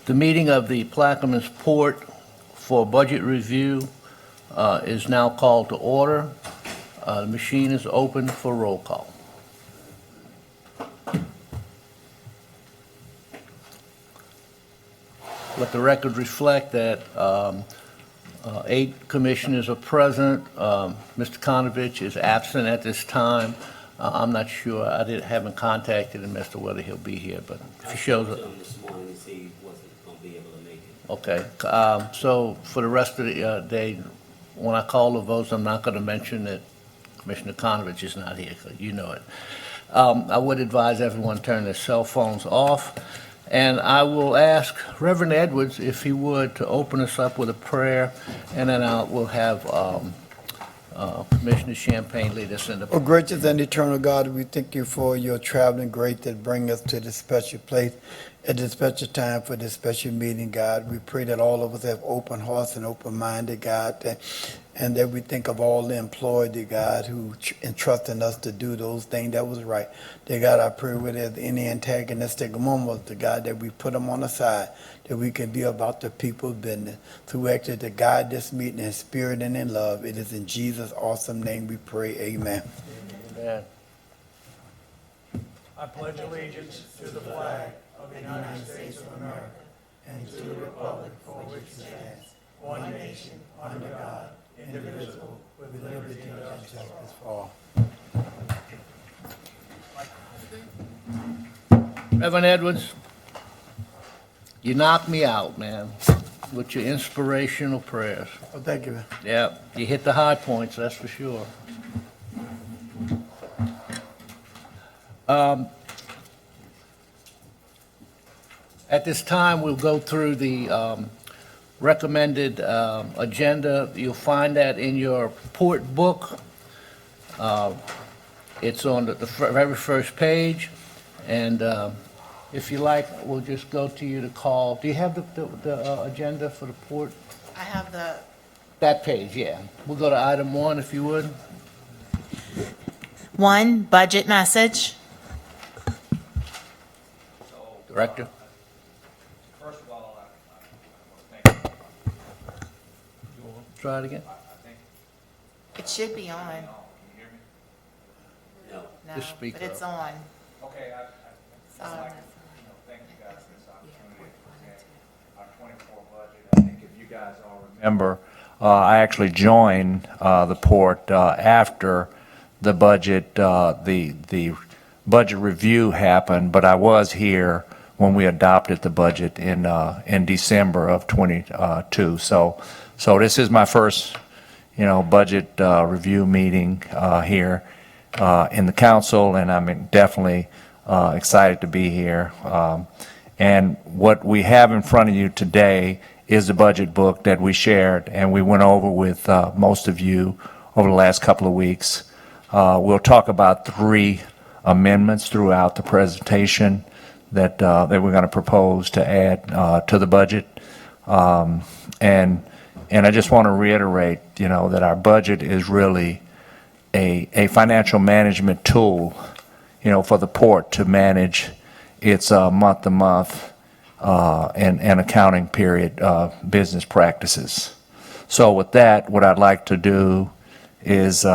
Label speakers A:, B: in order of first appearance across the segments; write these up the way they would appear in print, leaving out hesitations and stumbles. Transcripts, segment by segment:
A: The meeting of the Plaquemines Port for budget review is now called to order. The machine is open for roll call. Let the record reflect that 8 commissioners are present. Mr. Konovich is absent at this time. I'm not sure, haven't contacted him as to whether he'll be here, but if he shows up.
B: This morning, to see he wasn't going to be able to make it.
A: Okay, so for the rest of the day, when I call the votes, I'm not going to mention that Commissioner Konovich is not here, so you know it. I would advise everyone turn their cell phones off, and I will ask Reverend Edwards if he would to open us up with a prayer, and then we'll have Commissioner Champagne lead us in the.
C: Oh, gracious and eternal God, we thank you for your traveling grace that bring us to this special place at this special time for this special meeting, God. We pray that all of us have open hearts and open-minded, God, and that we think of all the employed, dear God, who entrusting us to do those things that was right. Dear God, I pray with any antagonistic moments, dear God, that we put them on the side, that we can be about the people's business. So we actually to guide this meeting in spirit and in love. It is in Jesus' awesome name we pray. Amen.
A: Amen.
D: I pledge allegiance to the flag of the United States of America and to the republic for which it stands, one nation, under God, indivisible, with liberty and justice for all.
A: Reverend Edwards, you knocked me out, man, with your inspirational prayers.
C: Oh, thank you.
A: Yeah, you hit the high points, that's for sure. At this time, we'll go through the recommended agenda. You'll find that in your port book. It's on the very first page, and if you like, we'll just go to you to call. Do you have the agenda for the port?
E: I have
A: That page, yeah. We'll go to item 1, if you would.
E: 1, budget message.
A: Director?
F: First of all, thank you.
A: Try it again.
E: It should be on.
F: Can you hear me?
B: No.
E: No,
A: Just speak
E: but it's
A: up.
E: on.
F: Okay,
E: So,
F: I'd like to, thank you guys for this opportunity to present our 24 budget. I think if you guys all remember, I actually joined the port after the budget, the budget review happened, but I was here when we adopted the budget in December of 22. So this is my first, budget review meeting here in the council, and I'm definitely excited to be here. And what we have in front of you today is the budget book that we shared, and we went over with most of you over the last couple of weeks. We'll talk about 3 amendments throughout the presentation that we're going to propose to add to the budget. And I just want to reiterate, that our budget is really a financial management tool, for the port to manage its month-to-month and accounting period business practices. So with that, what I'd like to do is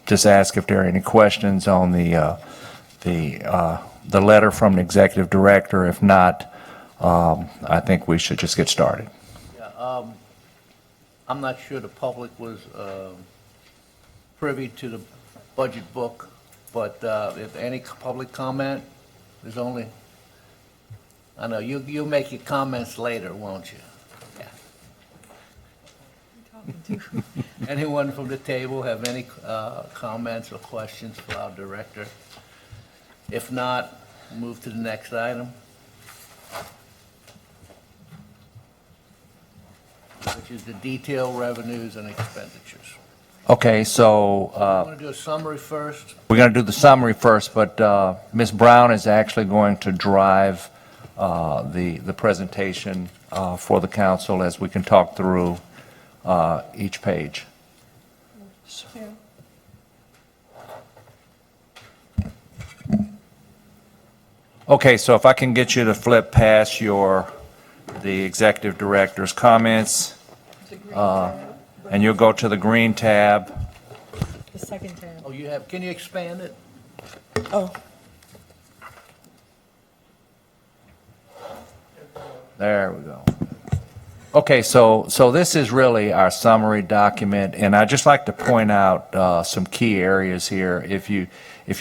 F: just ask if there are any questions on the letter from the executive director. If not, I think we should just get started.
A: Yeah, I'm not sure the public was privy to the budget book, but if any public comment, there's only, I know, you'll make your comments later, won't you? Yeah. Anyone from the table have any comments or questions for our director? If not, move to the next item, which is the detailed revenues and expenditures.
F: Okay, so
A: Want to do a summary first?
F: we're going to do the summary first, but Ms. Brown is actually going to drive the presentation for the council as we can talk through each page. Okay, so if I can get you to flip past your the executive director's comments, and you'll go to the green tab.
G: The second tab.
A: Oh, you have, can you expand it?
G: Oh,
F: There we go. Okay, so this is really our summary document, and I'd just like to point out some key areas here. If you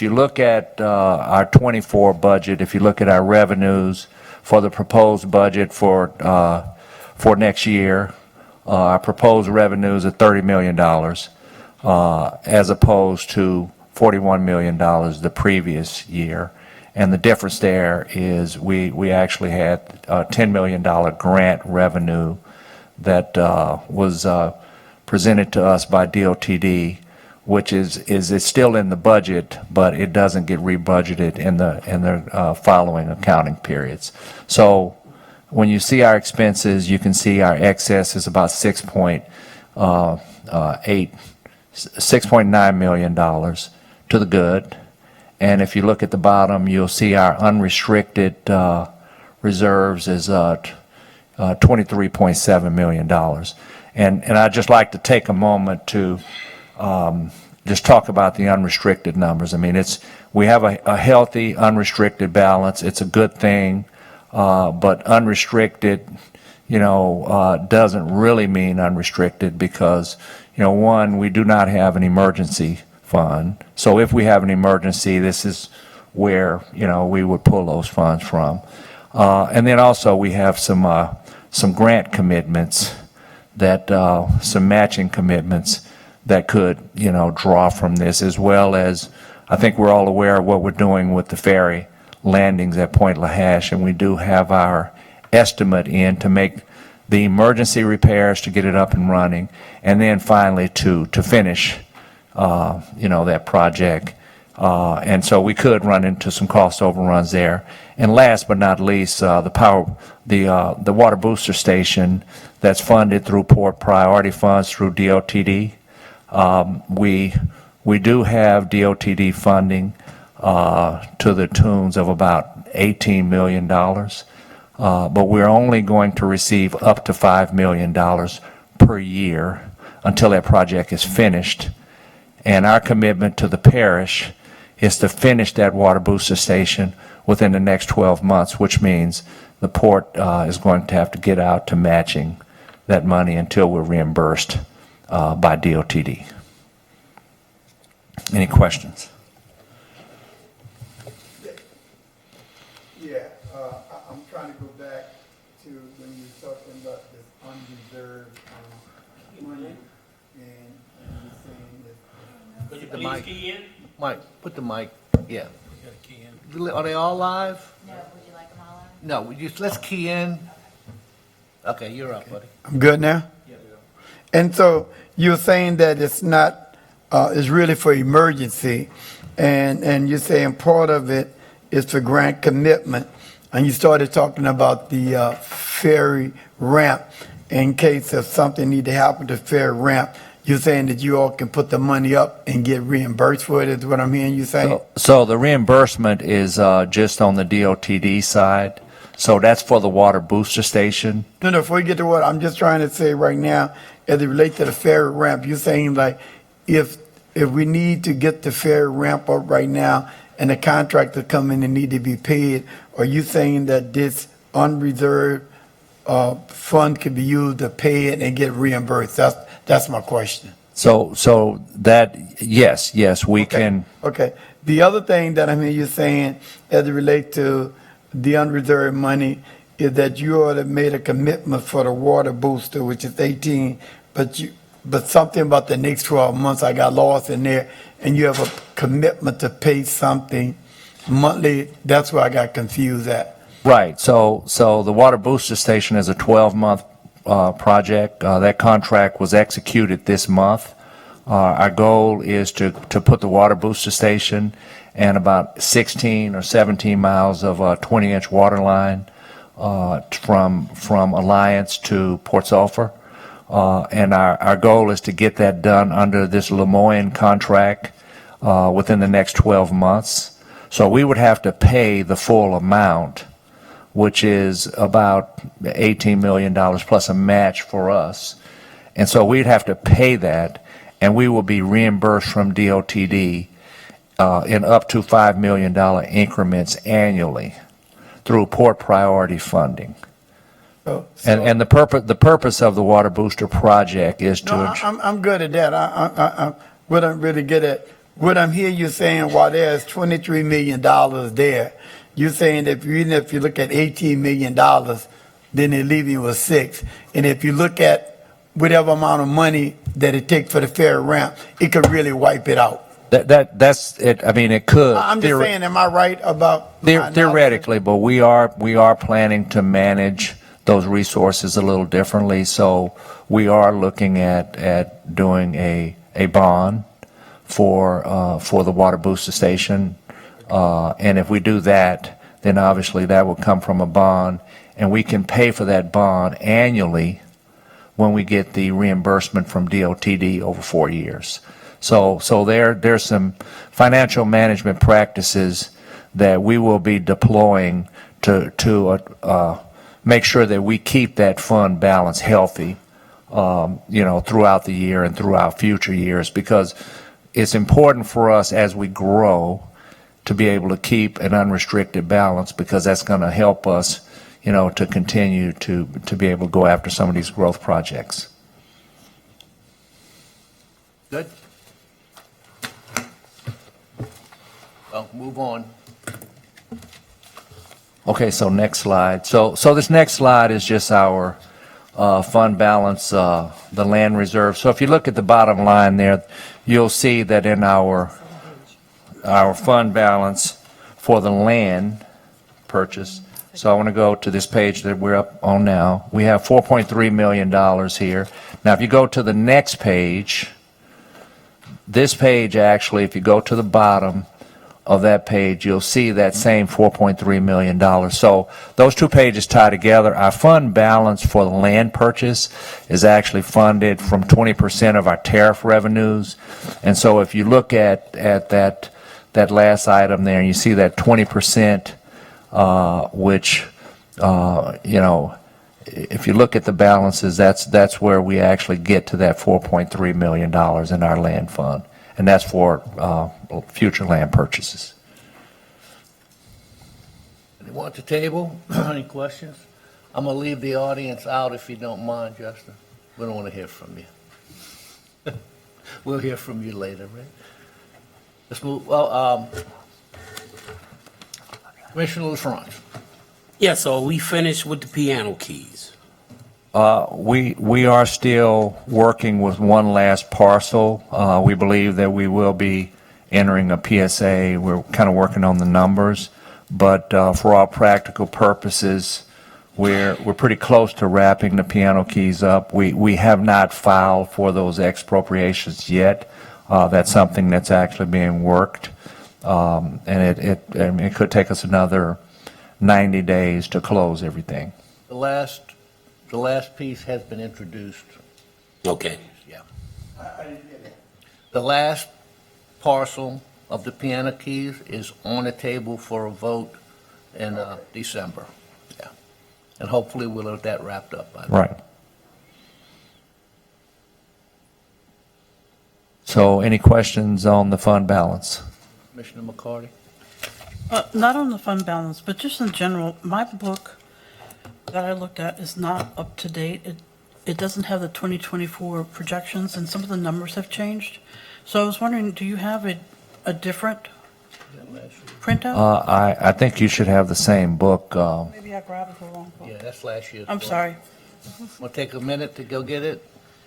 F: look at our '24 budget, if you look at our revenues for the proposed budget for next year, our proposed revenues are $30 million, as opposed to $41 million the previous year. And the difference there is we actually had a $10 million grant revenue that was presented to us by DOTD, which is still in the budget, but it doesn't get rebudgeted in the following accounting periods. So when you see our expenses, you can see our excess is about $6.9 million to the good. And if you look at the bottom, you'll see our unrestricted reserves is $23.7 million. And I'd just like to take a moment to just talk about the unrestricted numbers. I mean, we have a healthy unrestricted balance. It's a good thing, but unrestricted, doesn't really mean unrestricted because, one, we do not have an emergency fund. So if we have an emergency, this is where, we would pull those funds from. And then also we have some grant commitments some matching commitments that could, draw from this, as well as, I think we're all aware of what we're doing with the ferry landings at Point Lahash, and we do have our estimate in to make the emergency repairs to get it up and running, and then finally to finish that project. And so we could run into some cost overruns there. And last but not least, the water booster station that's funded through port priority funds through DOTD. We do have DOTD funding to the tunes of about $18 million, but we're only going to receive up to $5 million per year until that project is finished. And our commitment to the parish is to finish that water booster station within the next 12 months, which means the port is going to have to get out to matching that money until we're reimbursed by DOTD. Any questions?
C: Yeah, I'm trying to go back to when you were talking about this unreserved money, and you're saying that.
B: Could you
A: The
B: please
A: mic.
B: key in?
A: Mike, put the mic, yeah. Are they all live?
E: No, would you like them all on?
A: No, let's key in. Okay, you're up, buddy.
C: I'm good now? And so you're saying that it's not, it's really for emergency, and you're saying part of it is for grant commitment, and you started talking about the ferry ramp in case if something need to happen to ferry ramp. You're saying that you all can put the money up and get reimbursed for it, is what I'm hearing you saying?
F: So the reimbursement is just on the DOTD side. So that's for the water booster station.
C: No, before you get to what, I'm just trying to say right now, as it relates to the ferry ramp, you're saying like, if we need to get the ferry ramp up right now and the contractor come in and need to be paid, are you saying that this unreserved fund could be used to pay it and get reimbursed? That's my question.
F: So that, yes, we
C: Okay.
F: can.
C: Okay. The other thing that I mean you're saying as it relates to the unreserved money is that you already made a commitment for the water booster, which is 18, but something about the next 12 months I got lost in there, and you have a commitment to pay something monthly. That's where I got confused at.
F: Right. So the water booster station is a 12-month project. That contract was executed this month. Our goal is to put the water booster station and about 16 or 17 miles of a 20-inch water line from Alliance to Port Sulphur. And our goal is to get that done under this Lemoyne contract within the next 12 months. So we would have to pay the full amount which is about $18 million plus a match for us. And so we'd have to pay that, and we will be reimbursed from DOTD in up to $5 million increments annually through port priority funding. And the purpose of the Water Booster project is
C: No,
F: to,
C: I'm good at that. What I'm really good at, what I'm hearing you saying, while there's $23 million there, you're saying that even if you look at $18 million, then they're leaving you with 6. And if you look at whatever amount of money that it takes for the ferry ramp, it could really wipe it out.
F: that's it, I mean, it could.
C: I'm just saying, am I right about? my analysis?
F: Theoretically, but we are planning to manage those resources a little differently. So we are looking at doing a bond for the water booster station. And if we do that, then obviously that will come from a bond, and we can pay for that bond annually when we get the reimbursement from DOTD over 4 years. So there's some financial management practices that we will be deploying to make sure that we keep that fund balance healthy, throughout the year and throughout future years, because it's important for us as we grow to be able to keep an unrestricted balance, because that's going to help us, to continue to be able to go after some of these growth projects.
A: Good? Well, move on.
F: Okay, so next slide. So this next slide is just our fund balance, the land reserve. So if you look at the bottom line there, you'll see that in our fund balance for the land purchase, so I want to go to this page that we're up on now. We have $4.3 million here. Now, if you go to the next page, this page actually, if you go to the bottom of that page, you'll see that same $4.3 million. So those two pages tie together. Our fund balance for the land purchase is actually funded from 20% of our tariff revenues. And so if you look at that last item there, and you see that 20%, which, if you look at the balances, that's where we actually get to that $4.3 million in our land fund. And that's for future land purchases.
A: Anyone at the table? Any questions? I'm going to leave the audience out if you don't mind, Justin. We don't want to hear from you. We'll hear from you later, right? Let's move. Well, Commissioner LaFrance.
B: Yeah, so we finished with the piano keys.
F: We are still working with one last parcel. We believe that we will be entering a PSA. We're kind of working on the numbers, but for all practical purposes, we're pretty close to wrapping the piano keys up. We have not filed for those expropriations yet. That's something that's actually being worked, and it could take us another 90 days to close everything.
A: The last piece has been introduced.
B: Okay.
A: Yeah. The last parcel of the piano keys is on the table for a vote in December. Yeah. And hopefully we'll have that wrapped up by then.
F: Right. So any questions on the fund balance?
A: Commissioner McCarty?
G: Not on the fund balance, but just in general, my book that I looked at is not up to date. It doesn't have the 2024 projections, and some of the numbers have changed. So I was wondering, do you have a different printout?
F: I think you should have the same book.
G: Maybe I grabbed the wrong book.
A: Yeah, that's last year's.
G: I'm
A: book.
G: sorry.
A: Want to take a minute to go get it?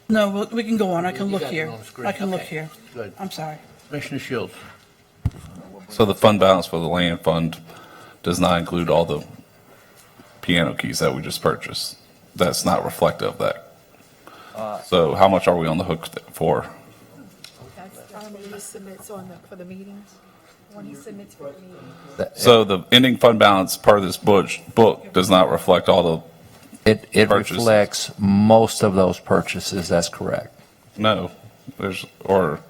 G: No, we can go on. I can
A: You
G: look
A: got it
G: here.
A: on the screen.
G: I can look
A: Okay.
G: here.
A: Good.
G: I'm sorry.
A: Commissioner Shields?
H: So the fund balance for the land fund does not include all the piano keys that we just purchased. That's not reflective of that. So how much are we on the hook for?
I: That's when he submits for the meetings, when he submits for the meetings.
H: So the ending fund balance per this book does not reflect all
F: It
H: purchases.
F: reflects most of those purchases, that's correct.
H: no, there's, or,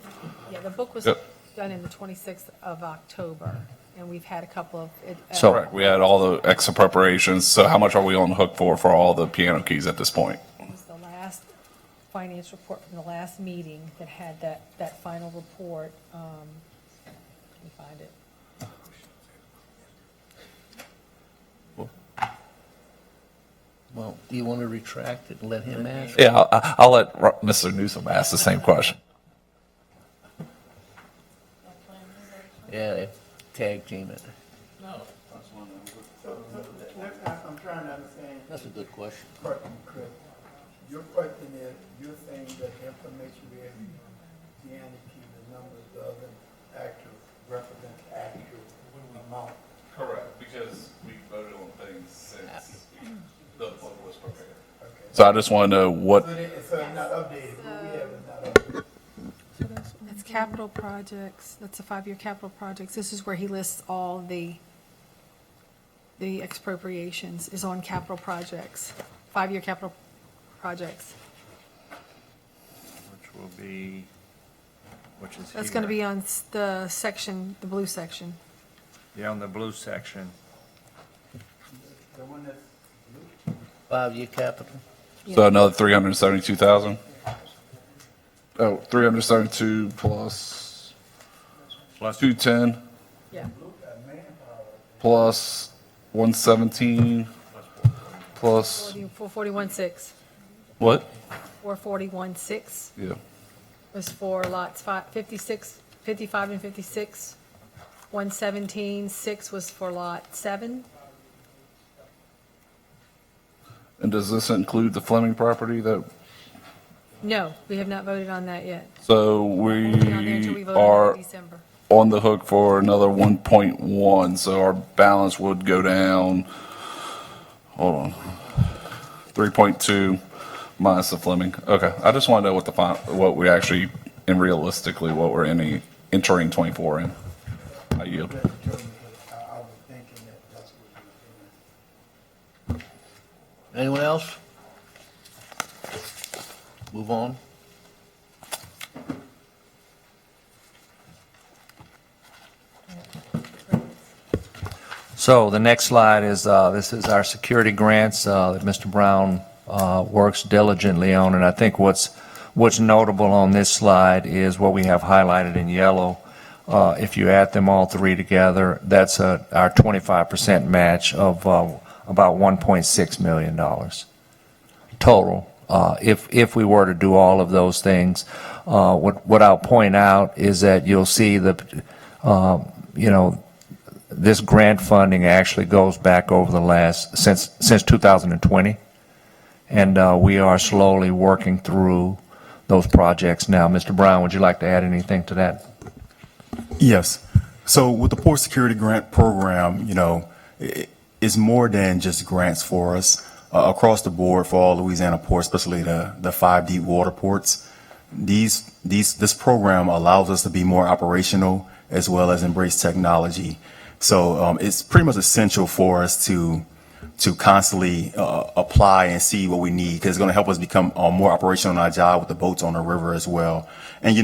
I: Yeah, the book was
H: Yep.
I: done in the 26th of October, and we've had a couple of.
B: So-
H: Correct. We had all the ex appropriations. So how much are we on the hook for all the piano keys at this point?
I: It was the last finance report from the last meeting that had that final report. Let me find it.
A: Well, do you want to retract it and let him ask?
H: Yeah, I'll let Mr. Newsom ask the same question.
A: Yeah, they tag team it.
C: I'm trying to understand.
A: That's a good question.
C: Chris, your question is, you're saying that the information we have, Deanna, the numbers doesn't actual, represent the actual amount.
H: Correct, because we voted on things since the book was prepared. So I just want to know what,
C: So it's not updated, what we have is not updated.
I: It's capital projects, that's a 5-year capital projects. This is where he lists all the expropriations is on capital projects, 5-year capital projects.
F: Which will be, which is
I: That's going to
F: here.
I: be on the section, the blue section.
F: Yeah, on the blue section.
C: The one that's
A: 5-year capital?
H: so another 372,000? Oh, 372 plus
F: Plus
H: 210
I: Yeah.
H: plus 117 plus,
I: 441.6.
H: what?
I: 441.6
H: Yeah.
I: was for lots 55 and 56. 117.6 was for lot 7.
H: And does this include the Fleming property that,
I: No, we have not voted on that yet.
H: so
I: Won't be on there until we
H: we
I: vote on it
H: are
I: in December.
H: on the hook for another 1.1, so our balance would go down, hold on, 3.2 minus the Fleming. Okay, I just want to know what what we actually, and realistically, what we're entering 24 in. I yield.
C: determined, but I was thinking that that's what we were doing.
A: Anyone else? Move on.
F: So the next slide is, this is our security grants that Mr. Brown works diligently on. And I think what's notable on this slide is what we have highlighted in yellow. If you add them all three together, that's our 25% match of about $1.6 million total. If we were to do all of those things, what I'll point out is that you'll see this grant funding actually goes back over the last, since 2020. And we are slowly working through those projects now. Mr. Brown, would you like to add anything to that?
J: Yes. So with the Port Security Grant Program, it's more than just grants for us. Across the board for all Louisiana ports, especially the 5 deep water ports, this program allows us to be more operational as well as embrace technology. So it's pretty much essential for us to constantly apply and see what we need, because it's going to help us become more operational on our job with the boats on the river as well. And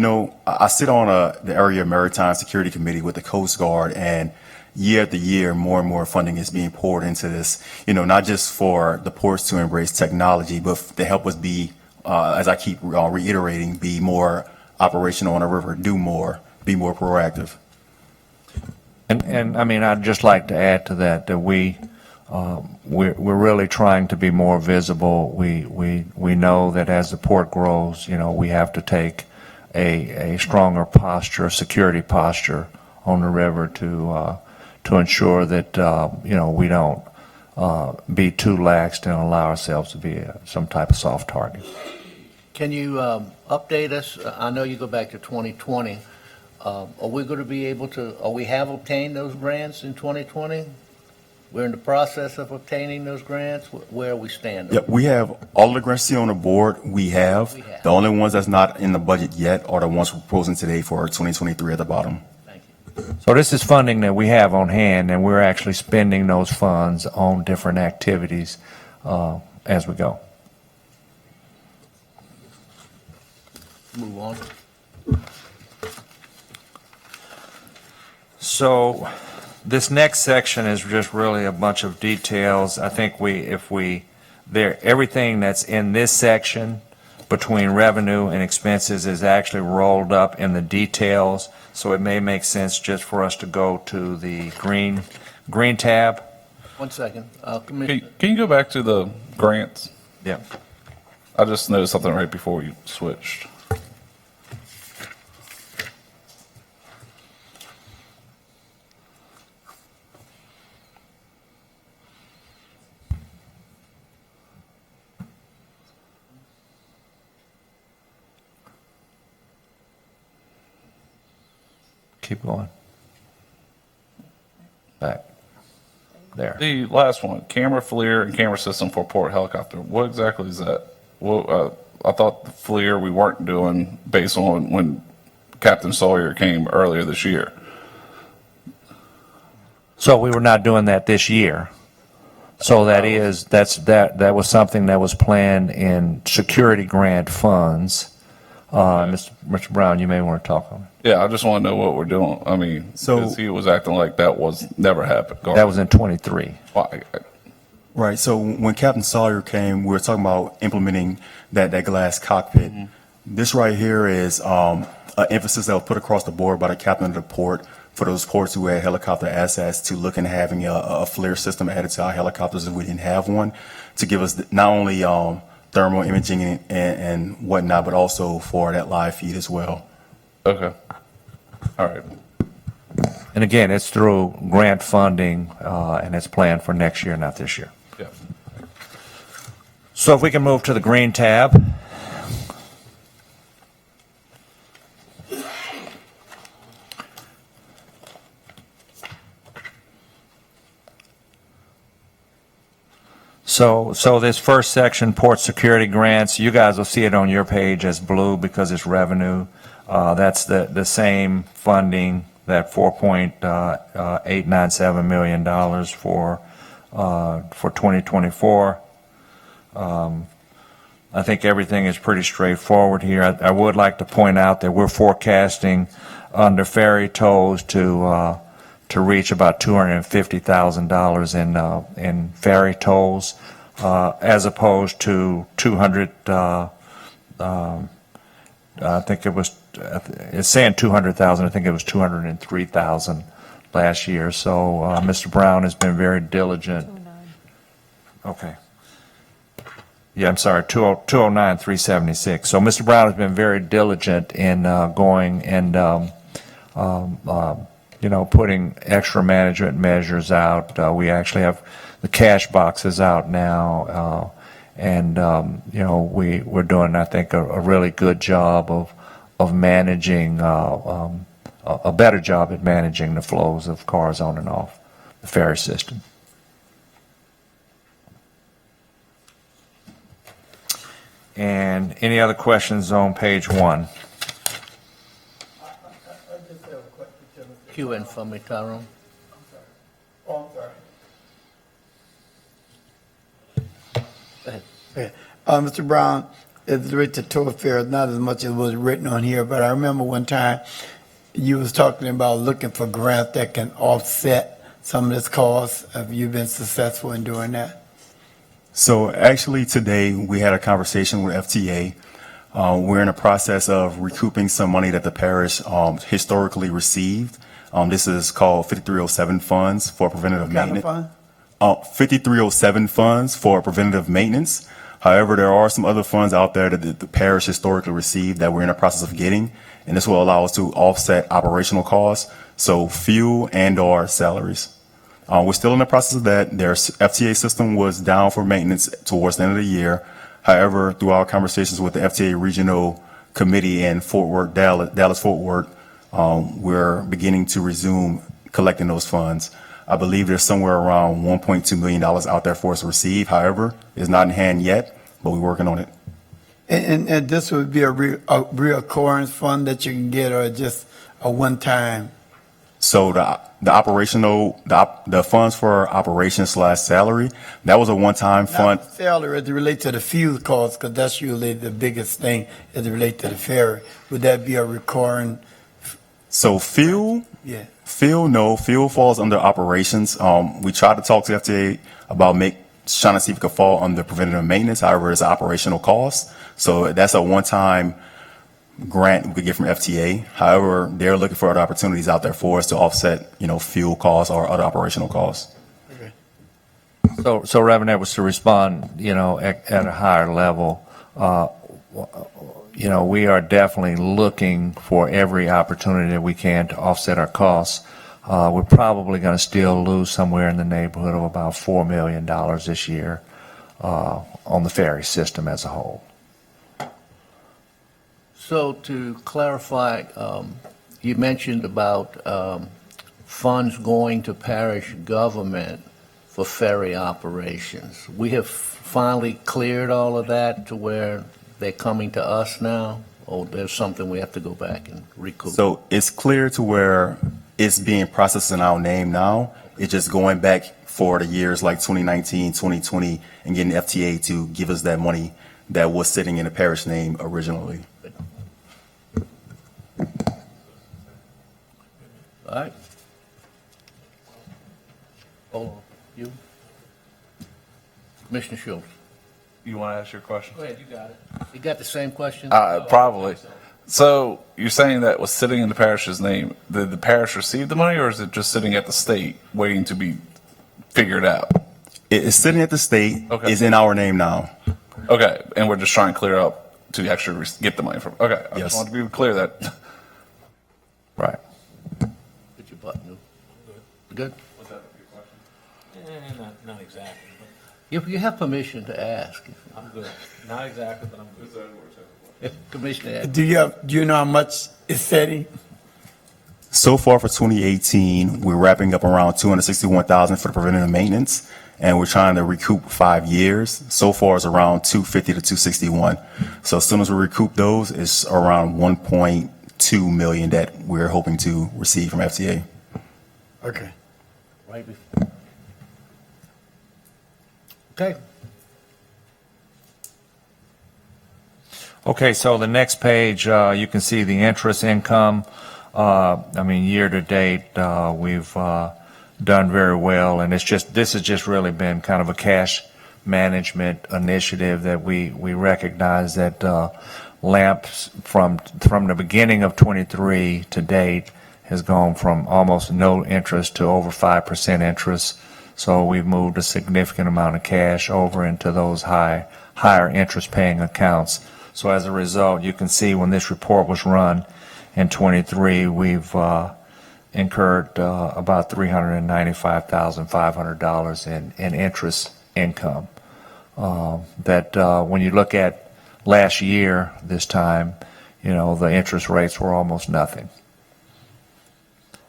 J: I sit on the Area Maritime Security Committee with the Coast Guard, and year after year, more and more funding is being poured into this, not just for the ports to embrace technology, but to help us be, as I keep reiterating, be more operational on the river, do more, be more proactive.
F: And I mean, I'd just like to add to that we're really trying to be more visible. We know that as the port grows, we have to take a stronger posture, security posture on the river to ensure that we don't be too lax and allow ourselves to be some type of soft target.
A: Can you update us? I know you go back to 2020. Are we going to be able to, or we have obtained those grants in 2020? We're in the process of obtaining those grants. Where are we standing?
J: Yeah, we have all the grants on the board. We have. The only ones that's not in the budget yet are the ones we're proposing today for 2023 at the bottom.
A: Thank you.
F: So this is funding that we have on hand, and we're actually spending those funds on different activities as we go.
A: Move on.
F: So this next section is just really a bunch of details. I think everything that's in this section between revenue and expenses is actually rolled up in the details, so it may make sense just for us to go to the green tab.
A: 1 second.
H: Can
A: Commissioner,
H: can you go back to the grants?
F: Yeah.
H: I just noticed something right before you switched.
F: Keep going. Back. There.
H: The last one, camera FLIR and camera system for port helicopter. What exactly is that? Well, I thought the FLIR we weren't doing based on when Captain Sawyer came earlier this year.
F: So we were not doing that this year. So that was something that was planned in security grant funds. Mr. Brown, you may want to talk on it.
H: Yeah, I just want to know what we're doing. I mean,
J: So-
H: 'cause he was acting like that was never happened.
F: That was in '23.
H: Why?
J: Right. So when Captain Sawyer came, we were talking about implementing that glass cockpit. This right here is an emphasis that was put across the board by the captain of the port for those ports who had helicopter assets to look into having a FLIR system added to our helicopters if we didn't have one, to give us not only thermal imaging and whatnot, but also for that live feed as well.
H: Okay. All right.
F: And again, it's through grant funding, and it's planned for next year, not this year.
H: Yeah.
F: So if we can move to the green tab. So this first section, port security grants, you guys will see it on your page as blue because it's revenue. That's the same funding, that $4.897 million for 2024. I think everything is pretty straightforward here. I would like to point out that we're forecasting under ferry tolls to reach about $250,000 in ferry tolls, as opposed to 200. I think it's saying 200,000. I think it was 203,000 last year. So Mr. Brown has been very diligent.
I: 209.
F: Okay. Yeah, I'm sorry, 209,376. So Mr. Brown has been very diligent in going and, putting extra management measures out. We actually have the cash boxes out now, we're doing, I think, a really good job of managing, a better job at managing the flows of cars on and off the ferry system. And any other questions on page 1?
A: cue in for me, Tyrone.
C: Oh, I'm sorry.
A: Go ahead.
C: Mr. Brown, it's related to tow fares, not as much as was written on here, but I remember one time you was talking about looking for grants that can offset some of this cost. Have you been successful in doing that?
J: So actually today we had a conversation with FTA. We're in the process of recouping some money that the parish historically received. This is called 5307 funds for preventative
C: What kind of
J: maintenance.
C: fund?
J: 5307 funds for preventative maintenance. However, there are some other funds out there that the parish historically received that we're in the process of getting, and this will allow us to offset operational costs, so fuel and/or salaries. We're still in the process of that. Their FTA system was down for maintenance towards the end of the year. However, through our conversations with the FTA Regional Committee in Fort Worth, Dallas-Fort Worth, we're beginning to resume collecting those funds. I believe there's somewhere around $1.2 million out there for us to receive. However, it's not in hand yet, but we're working on it.
C: And this would be a reoccurrence fund that you can get, or just a one-time?
J: So the operational, the funds for operation/salary, that was a one-time fund.
C: Not salary, as it relates to the fuel costs, because that's usually the biggest thing as it relates to the ferry. Would that be a recurring?
J: So fuel,
C: Yeah.
J: Fuel, no. Fuel falls under operations. We tried to talk to FTA about trying to see if it could fall under preventative maintenance. However, it's an operational cost. So that's a one-time grant we could get from FTA. However, they're looking for other opportunities out there for us to offset, fuel costs or other operational costs.
F: So Reverend Edwards, to respond, at a higher level, we are definitely looking for every opportunity that we can to offset our costs. We're probably going to still lose somewhere in the neighborhood of about $4 million this year on the ferry system as a whole.
A: So to clarify, you mentioned about funds going to parish government for ferry operations. We have finally cleared all of that to where they're coming to us now, or there's something we have to go back and recoup?
J: So it's clear to where it's being processed in our name now. It's just going back for the years like 2019, 2020, and getting FTA to give us that money that was sitting in the parish name originally.
A: All right. Hold on. You? Commissioner Schultz.
H: You want to ask your question?
A: Go ahead, you got it. You got the same question?
H: Probably. So you're saying that was sitting in the parish's name. Did the parish receive the money, or is it just sitting at the state waiting to be figured out?
J: It is sitting at the state.
H: Okay.
J: It's in our name now.
H: Okay, and we're just trying to clear up to actually get the money from. Okay, I
J: Yes.
H: just want to be clear that.
F: Right.
A: Put your button. Good?
B: Not exactly.
A: You have permission to ask.
B: I'm good. Not exactly, but I'm good.
A: Commissioner Adams.
C: Do you know how much is setting?
J: So far for 2018, we're wrapping up around $261,000 for the preventative maintenance, and we're trying to recoup 5 years. So far it's around 250 to 261. So as soon as we recoup those, it's around 1.2 million that we're hoping to receive from FTA.
C: Okay.
A: Right before. Okay.
F: Okay, so the next page, you can see the interest income. Year to date, we've done very well, and this has just really been kind of a cash management initiative that we recognize that LAMPS from the beginning of 23 to date has gone from almost no interest to over 5% interest. So we've moved a significant amount of cash over into those higher interest paying accounts. So as a result, you can see when this report was run in 23, we've incurred about $395,500 in interest income. When you look at last year, this time, the interest rates were almost nothing.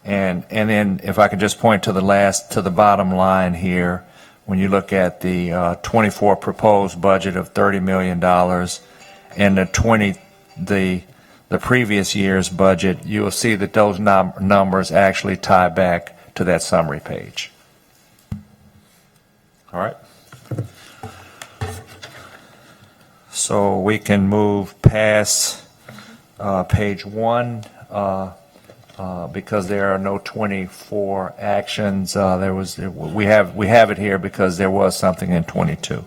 F: And then if I could just point to the bottom line here, when you look at the 24 proposed budget of $30 million and the previous year's budget, you will see that those numbers actually tie back to that summary page. All right. So we can move past page 1. Because there are no 24 actions, we have it here because there was something in 22.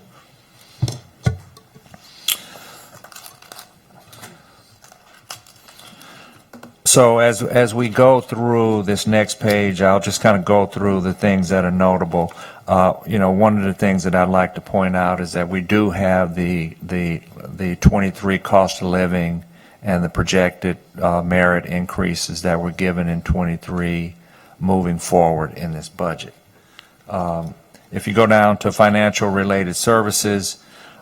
F: So as we go through this next page, I'll just kind of go through the things that are notable. One of the things that I'd like to point out is that we do have the 23 cost of living and the projected merit increases that were given in 23 moving forward in this budget. If you go down to financial related services,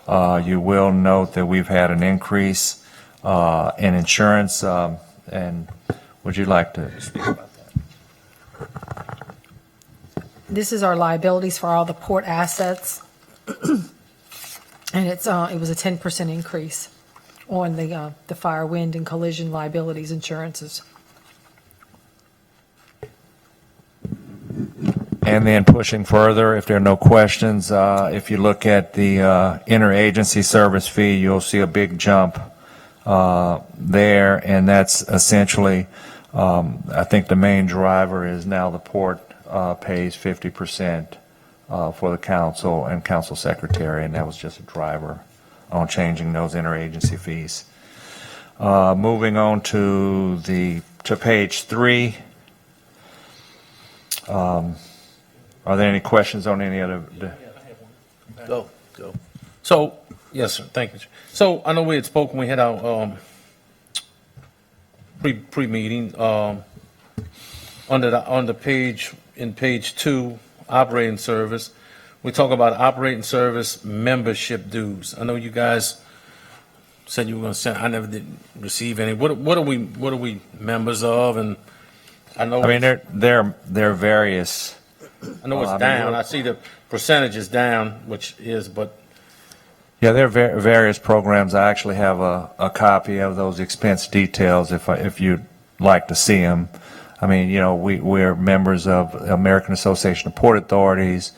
F: you will note that we've had an increase in insurance. And would you like to speak about that?
I: This is our liabilities for all the port assets. And it was a 10% increase on the fire, wind, and collision liabilities insurances.
F: And then pushing further, if there are no questions, if you look at the interagency service fee, you'll see a big jump there, and that's essentially I think the main driver is now the port pays 50% for the council and council secretary, and that was just a driver on changing those interagency fees. Moving on to page 3. Are there any questions on any other?
A: Go.
B: So, yes, sir, thank you. So I know we had spoken, we had our pre-meeting, on the page, in page 2, operating service, we talk about operating service membership dues. I know you guys said you were going to send, I never did receive any. What are we members of? And I know.
F: I mean, they're various.
B: I know it's
F: I mean,
B: down. I see the percentage is down, which is, but
F: Yeah, there are various programs. I actually have a copy of those expense details if you'd like to see them. I mean, you know, we're members of American Association of Port Authorities,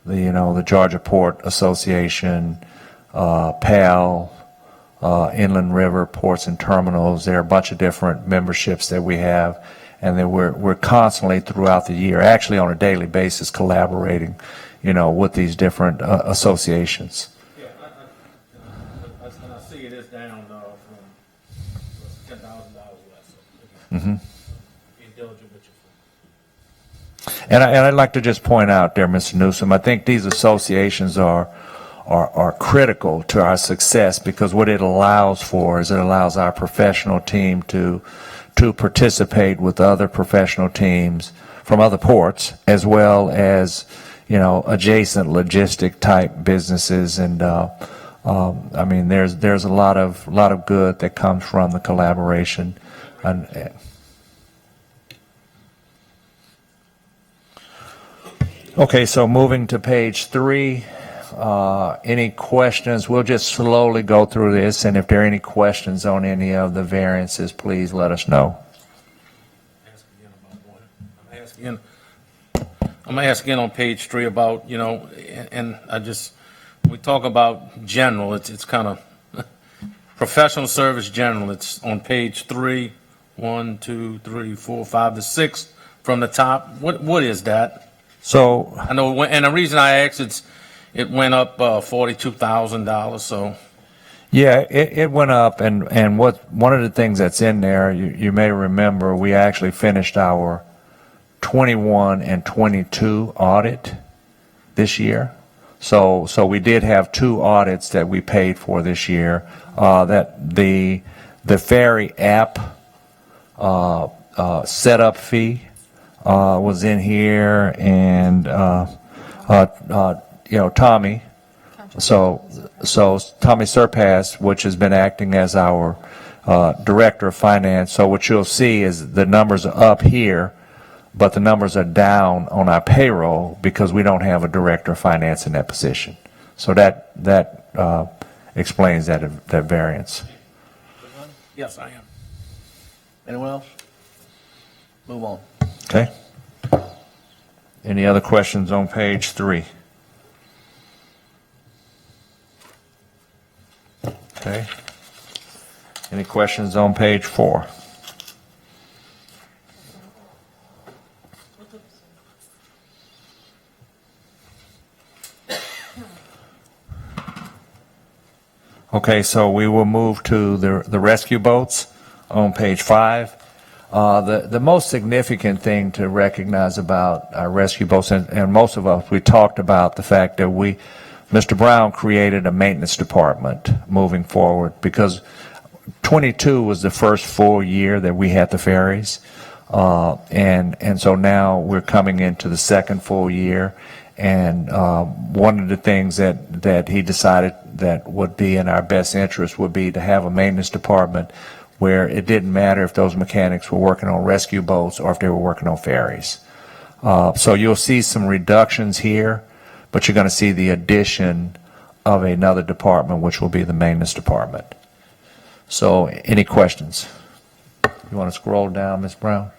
F: the Georgia Port Association, PAL, Inland River Ports and Terminals. There are a bunch of different memberships that we have, and then we're constantly throughout the year, actually on a daily basis, collaborating, with these different associations.
B: yeah, and I see it is down from $10,000 less.
F: Mm-hmm.
B: Being diligent with your phone.
F: And I'd like to just point out there, Mr. Newsom, I think these associations are critical to our success, because what it allows for is it allows our professional team to participate with other professional teams from other ports, as well as, adjacent logistic type businesses. And, I mean, there's a lot of good that comes from the collaboration. And, okay, so moving to page 3, any questions? We'll just slowly go through this, and if there are any questions on any of the variances, please let us know.
B: Ask again about one. I'm gonna ask again on page 3 about, and we talk about general, it's kind of professional service general. It's on page 3, 1, 2, 3, 4, 5, the 6th from the top. What is that?
F: So,
B: I know, and the reason I asked, it went up $42,000, so.
F: yeah, it went up, and one of the things that's in there, you may remember, we actually finished our 21 and 22 audit this year. So we did have 2 audits that we paid for this year. That the ferry app setup fee was in here, and Tommy. So Tommy Surpass, which has been acting as our director of finance. So what you'll see is the numbers are up here, but the numbers are down on our payroll because we don't have a director of finance in that position. So that explains that variance.
B: Yes, I am.
A: Anyone else? Move on.
F: Okay. Any other questions on page 3? Okay. Any questions on page 4? Okay, so we will move to the rescue boats on page 5. The most significant thing to recognize about our rescue boats, and most of us, we talked about the fact that Mr. Brown created a maintenance department moving forward, because 22 was the first full year that we had the ferries. And so now we're coming into the second full year. And one of the things that he decided that would be in our best interest would be to have a maintenance department where it didn't matter if those mechanics were working on rescue boats or if they were working on ferries. So you'll see some reductions here, but you're going to see the addition of another department, which will be the maintenance department. So any questions? You want to scroll down, Ms. Brown?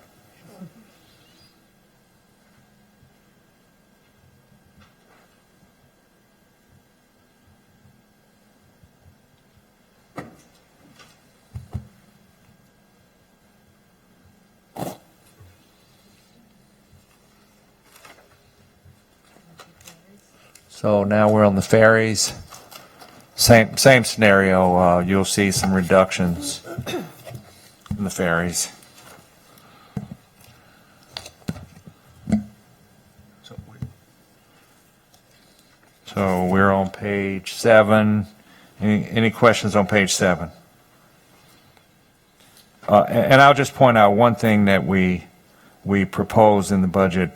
F: So now we're on the ferries. Same scenario, you'll see some reductions in the ferries. So we're on page 7. Any questions on page 7? And I'll just point out one thing that we propose in the budget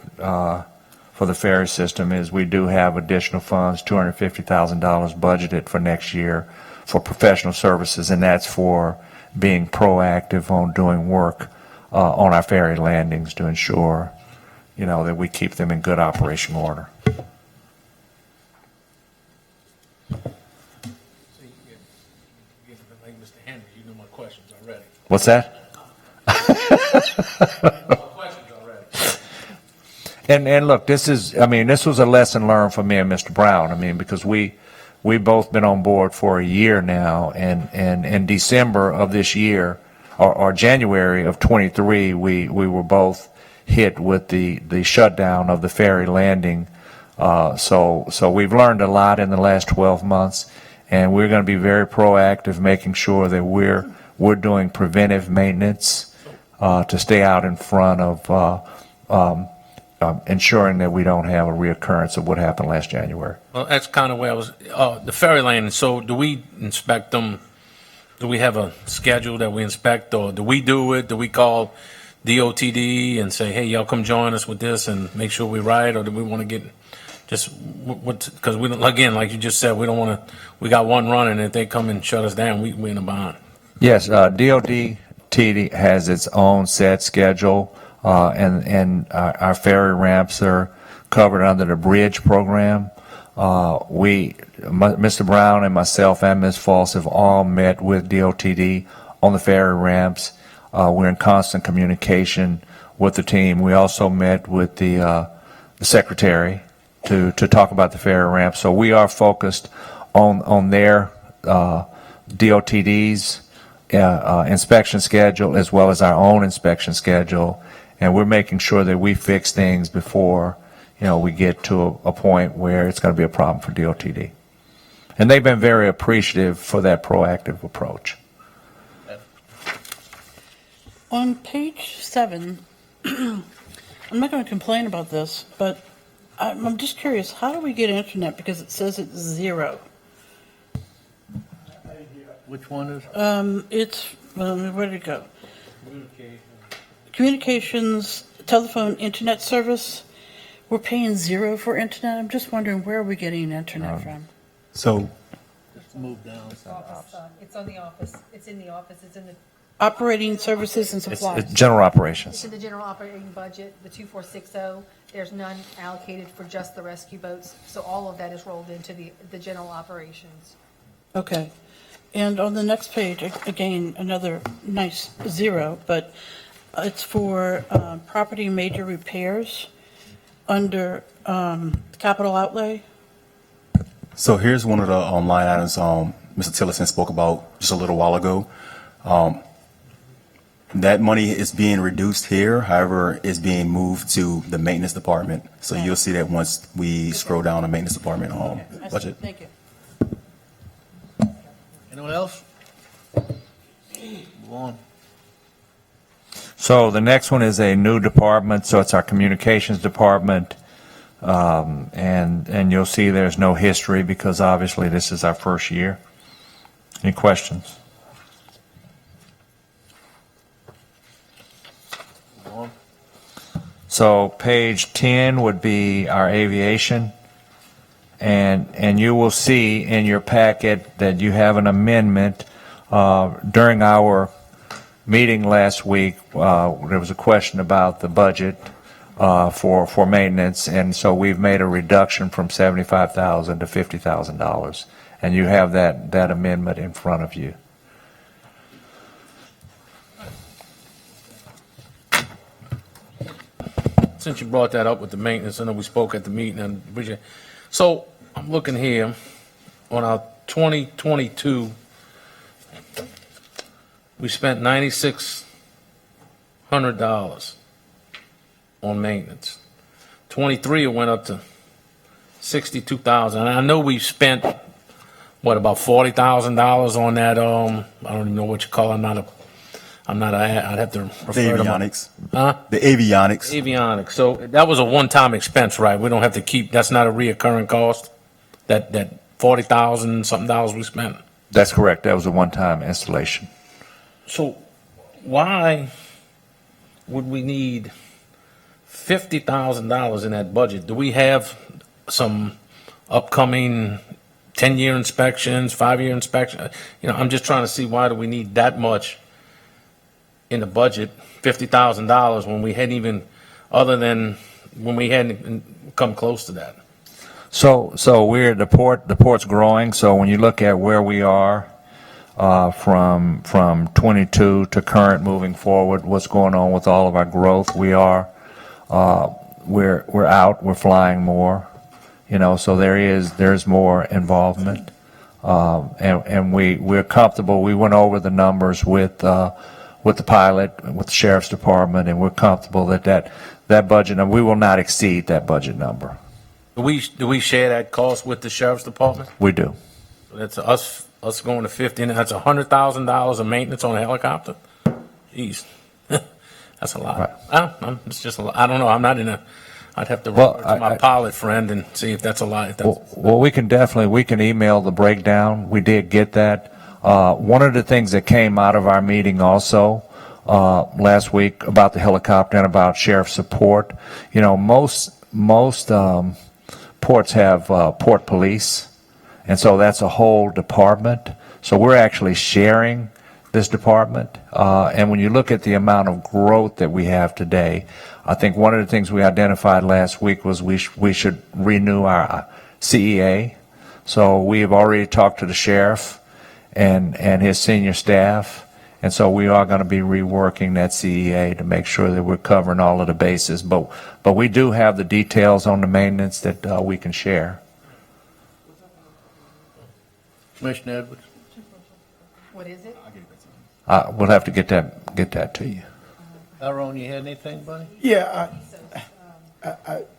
F: for the ferry system is we do have additional funds, $250,000 budgeted for next year for professional services, and that's for being proactive on doing work on our ferry landings to ensure, that we keep them in good operational order.
B: Like Mr. Henry, you know my questions already.
F: What's that? And look, this was a lesson learned for me and Mr. Brown. Because we've both been on board for a year now, and in December of this year, or January of 23, we were both hit with the shutdown of the ferry landing. So we've learned a lot in the last 12 months, and we're going to be very proactive, making sure that we're doing preventive maintenance to stay out in front of ensuring that we don't have a reoccurrence of what happened last January.
B: Well, that's kind of where I was, the ferry landing, so do we inspect them? Do we have a schedule that we inspect, or do we do it? Do we call DOTD and say, hey, y'all come join us with this and make sure we right, or do we want to get just what, because we don't, again, like you just said, we don't want to, we got one running, and if they come and shut us down, we in a bind.
F: Yes, DOTD has its own set schedule, and our ferry ramps are covered under the bridge program. Mr. Brown and myself and Ms. Foss have all met with DOTD on the ferry ramps. We're in constant communication with the team. We also met with the secretary to talk about the ferry ramp. So we are focused on their DOTD's inspection schedule as well as our own inspection schedule, and we're making sure that we fix things before we get to a point where it's going to be a problem for DOTD. And they've been very appreciative for that proactive approach.
G: On page 7, I'm not going to complain about this, but I'm just curious, how do we get internet? Because it says it's 0.
A: Which one is?
G: Where did it go? Communications, telephone, internet service. We're paying 0 for internet. I'm just wondering, where are we getting internet from?
J: So,
A: Move down.
I: It's on the office, it's in the office, it's in the,
G: Operating services and supplies.
F: It's general operations.
I: it's in the general operating budget, the 2460. There's none allocated for just the rescue boats, so all of that is rolled into the general operations.
G: Okay. And on the next page, again, another nice 0, but it's for property major repairs under capital outlay.
J: so here's one of the line items Mr. Tillotson spoke about just a little while ago. That money is being reduced here, however, is being moved to the maintenance department. So you'll see that once we scroll down the maintenance department
G: I see.
J: budget.
G: Thank you.
A: Anyone else? Move on.
F: So the next one is a new department, so it's our communications department. And you'll see there's no history because obviously this is our first year. Any questions?
A: Move on.
F: So page 10 would be our aviation. And you will see in your packet that you have an amendment. During our meeting last week, there was a question about the budget for maintenance, and so we've made a reduction from $75,000 to $50,000. And you have that amendment in front of you.
B: Since you brought that up with the maintenance, I know we spoke at the meeting and Bridget. So I'm looking here on our 2022, we spent $9,600 on maintenance. 23, it went up to 62,000. And I know we've spent, what, about $40,000 on that, I don't even know what you call it, I'd have to
J: The
B: refer to my.
J: avionics.
B: Huh?
J: The avionics.
B: Avionics. So that was a one-time expense, right? We don't have to keep, that's not a reoccurring cost? That 40,000 something dollars we spent?
F: That's correct. That was a one-time installation.
B: So why would we need $50,000 in that budget? Do we have some upcoming 10-year inspections, 5-year inspections? You know, I'm just trying to see, why do we need that much in the budget, $50,000, when we hadn't even, other than when we hadn't come close to that?
F: So the port's growing, so when you look at where we are, from 22 to current moving forward, what's going on with all of our growth, we're out, we're flying more, you know, so there's more involvement. And we're comfortable. We went over the numbers with the pilot, with the sheriff's department, and we're comfortable that budget, and we will not exceed that budget number.
B: Do we share that cost with the sheriff's department?
F: We do.
B: That's us going to 50, and that's $100,000 of maintenance on a helicopter? Jeez, that's a lot.
F: Right.
B: It's just a lot. I don't know, I'm not in I'd have to
F: Well,
B: refer to my pilot friend and see if that's a lot. If that's,
F: Well, we can email the breakdown. We did get that. One of the things that came out of our meeting also last week about the helicopter and about sheriff support, you know, most ports have port police, and so that's a whole department. So we're actually sharing this department. And when you look at the amount of growth that we have today, I think one of the things we identified last week was we should renew our CEA. So we have already talked to the sheriff and his senior staff. And so we are going to be reworking that CEA to make sure that we're covering all of the bases. But we do have the details on the maintenance that we can share.
A: Commissioner Edwards?
I: What is it?
F: We'll have to get that to you.
A: Tyrone, you had anything, buddy?
C: Yeah,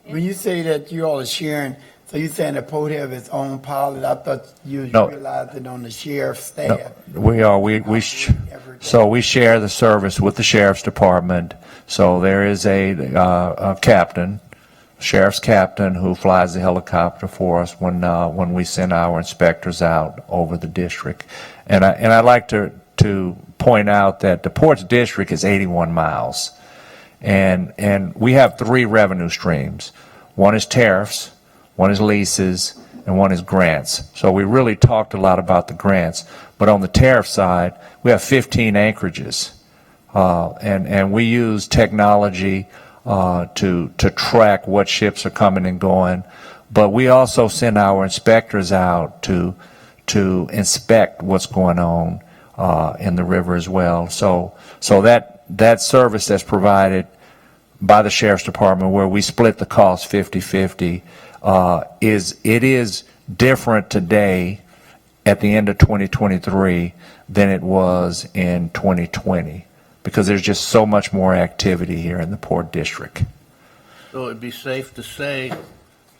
C: when you say that you all are sharing, so you're saying the port have its own pilot? I thought you
F: No.
C: realized it on the sheriff's
F: No,
C: staff.
F: we are. So we share the service with the sheriff's department. So there is a captain, sheriff's captain, who flies the helicopter for us when we send our inspectors out over the district. And I'd like to point out that the port's district is 81 miles, and we have 3 revenue streams. One is tariffs, one is leases, and one is grants. So we really talked a lot about the grants. But on the tariff side, we have 15 anchorages, and we use technology to track what ships are coming and going. But we also send our inspectors out to inspect what's going on in the river as well. So that service that's provided by the sheriff's department, where we split the cost 50-50, is different today at the end of 2023 than it was in 2020, because there's just so much more activity here in the Port District.
A: So it'd be safe to say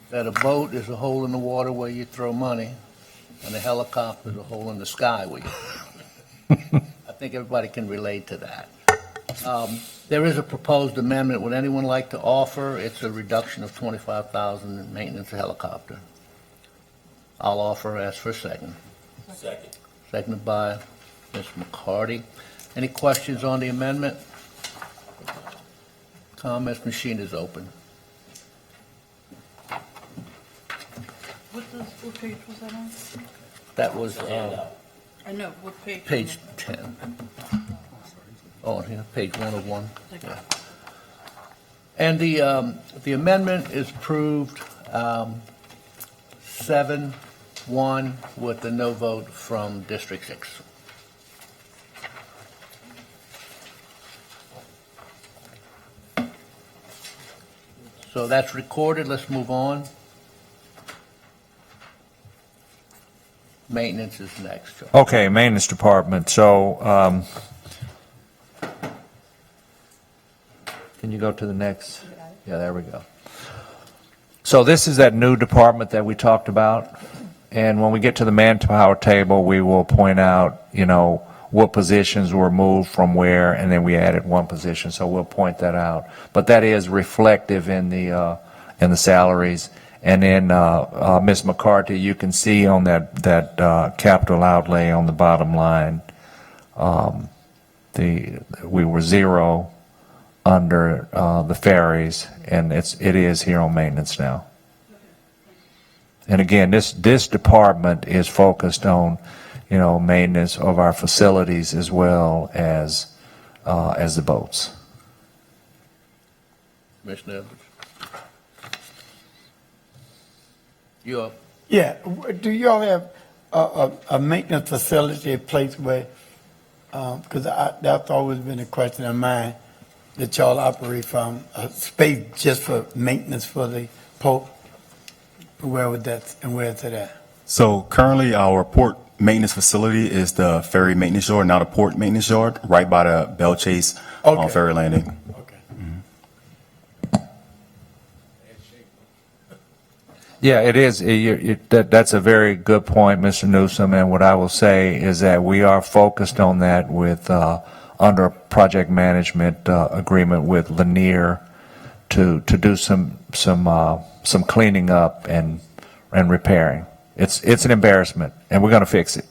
A: that a boat is a hole in the water where you throw money, and a helicopter is a hole in the sky where you I think everybody can relate to that. There is a proposed amendment. Would anyone like to offer? It's a reduction of $25,000 in maintenance of helicopter. I'll offer, ask for a second.
B: Second.
A: Seconded by Ms. McCarty. Any questions on the amendment? Comments machine is open.
G: What page was that on?
A: That was
G: I know, what page?
A: page 10. Oh, here, page 101. Yeah. And the amendment is approved 7-1 with the no vote from District 6. So that's recorded. Let's move on. Maintenance is next, Joe.
F: Okay, maintenance department. So can you go to the next? Yeah, there we go. So this is that new department that we talked about, and when we get to the manpower table, we will point out, you know, what positions were moved from where, and then we added one position, so we'll point that out. But that is reflective in the salaries. And then, Ms. McCarthy, you can see on that capital outlay on the bottom line, we were zero under the ferries, and it is here on maintenance now. And again, this department is focused on, you know, maintenance of our facilities as well as the boats.
A: Commissioner Edwards? You up?
C: Yeah, do y'all have a maintenance facility, a place where, because that's always been a question of mine, that y'all operate from, a space just for maintenance for the Pope? Where would that, and where is it at?
J: So currently, our port maintenance facility is the ferry maintenance yard, not a port maintenance yard, right by the Bell Chase
C: Okay.
J: ferry landing.
C: Okay.
F: Yeah, it is. That's a very good point, Mr. Newsom, and what I will say is that we are focused on that with, under a project management agreement with Lanier to do some cleaning up and repairing. It's an embarrassment, and we're going to fix it.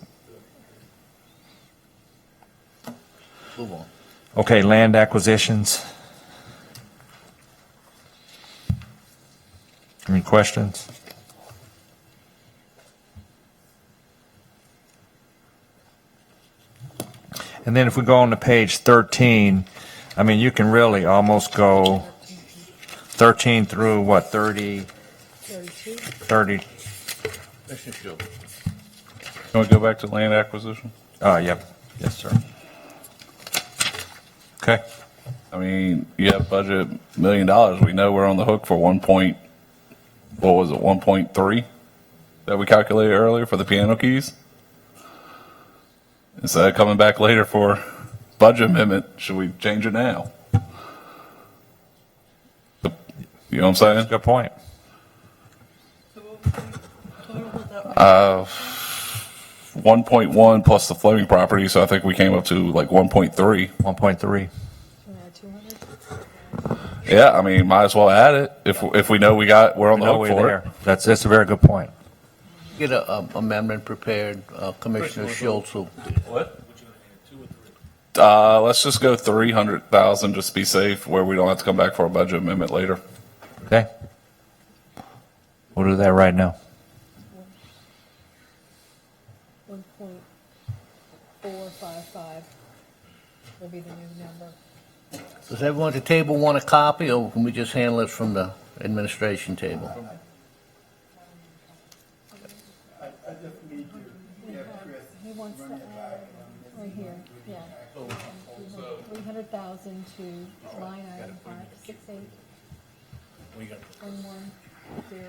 A: Move on.
F: Okay, land acquisitions. Any questions? And then if we go on to page 13, I mean, you can really almost go 13 through, what, 30? 30.
A: Commissioner Schultz?
H: Can we go back to land acquisition?
F: Yep. Yes, sir. Okay.
H: I mean, you have budget $1 million. We know we're on the hook for 1.3 that we calculated earlier for the piano keys. Instead of coming back later for budget amendment, should we change it now? You know what I'm saying?
F: Good point.
H: 1.1 plus the floating property, so I think we came up to like 1.3.
F: 1.3.
H: Yeah, I mean, might as well add it if we know we're on the hook for it.
F: That's a very good point.
A: Get a amendment prepared, Commissioner Schultz will.
H: What? Let's just go 300,000, just to be safe, where we don't have to come back for a budget amendment later.
F: Okay. We'll do that right now.
I: 1.455 will be the new number.
A: Does everyone at the table want a copy, or can we just handle it from the administration table?
I: He wants to add, right here, yeah. 300,000 to line item 568. 110. Okay.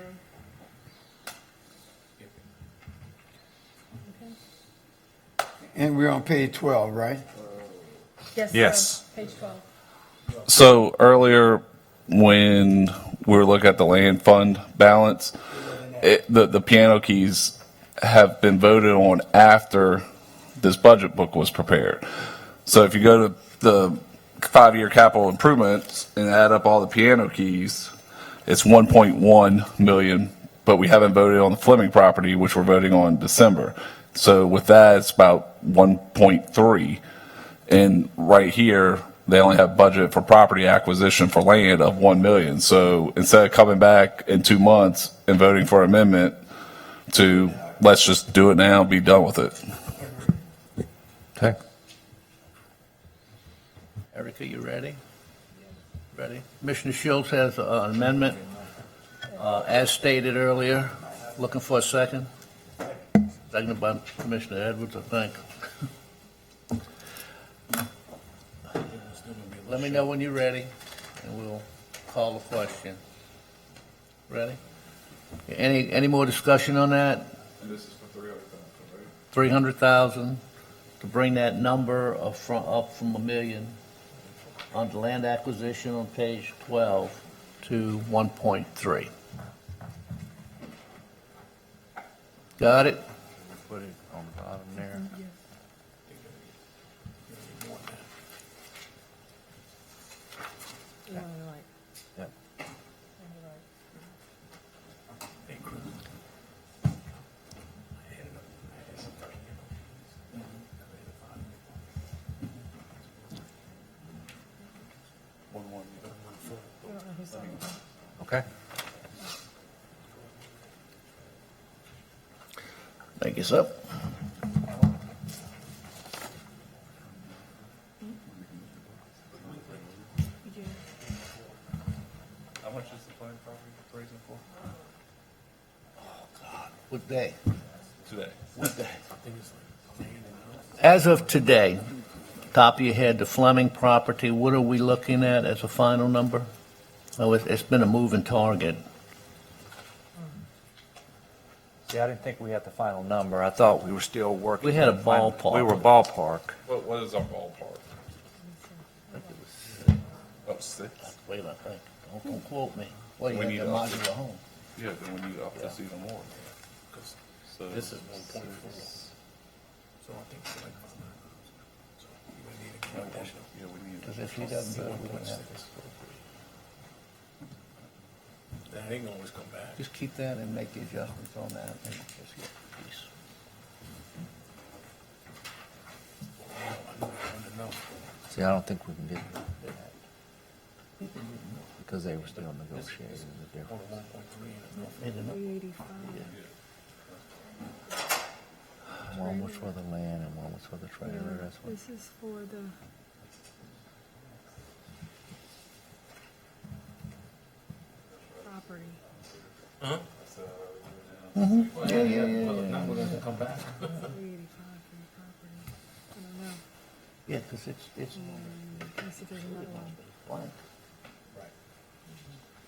C: And we're on page 12, right?
I: Yes,
F: Yes.
I: sir. Page 12.
H: So earlier, when we were looking at the land fund balance, the piano keys have been voted on after this budget book was prepared. So if you go to the 5-year capital improvements and add up all the piano keys, it's 1.1 million, but we haven't voted on the Fleming property, which we're voting on in December. So with that, it's about 1.3. And right here, they only have budget for property acquisition for land of 1 million. So instead of coming back in 2 months and voting for amendment to, let's just do it now, be done with it.
F: Okay.
A: Erica, you ready? Ready? Commissioner Schultz has an amendment, as stated earlier. Looking for a second? Seconded by Commissioner Edwards, I think. Let me know when you're ready, and we'll call the question. Ready? Any more discussion on that?
H: And this is for 300,000, right?
A: 300,000 to bring that number up from $1 million on the land acquisition on page 12 to 1.3. Got it?
F: Put it on the bottom there. Yep. Okay.
A: Make us up.
H: How much is the fund property appraising for?
A: What day?
H: Today.
A: What day? As of today, top of your head, the Fleming property, what are we looking at as a final number? Oh, it's been a moving target.
F: See, I didn't think we had the final number. I thought we were still working.
A: We had a
F: on final-
A: ballpark.
F: We were ballpark.
H: What is our ballpark? Oh, 6?
A: Wait, I think. Don't quote me. Well, you
H: We
A: got
H: need
A: the
H: to up
A: modular home.
H: Yeah, then we need to up this even more. So
B: This is 1.4. So I think it's like, so you would need a additional.
H: Yeah, we need.
A: Because if he doesn't do it, we wouldn't have this.
B: That ain't gonna always come back.
A: Just keep that and make the adjustments on that and just get the piece.
F: See, I don't think we can get that because they were still negotiating the difference. One was for the land and one was for the trailer. That's what.
I: This is for the. Property.
B: Not gonna come back.
I: 385 for the property. I don't know.
A: Yeah, because it's
I: Let me see if there's another one.
A: blank.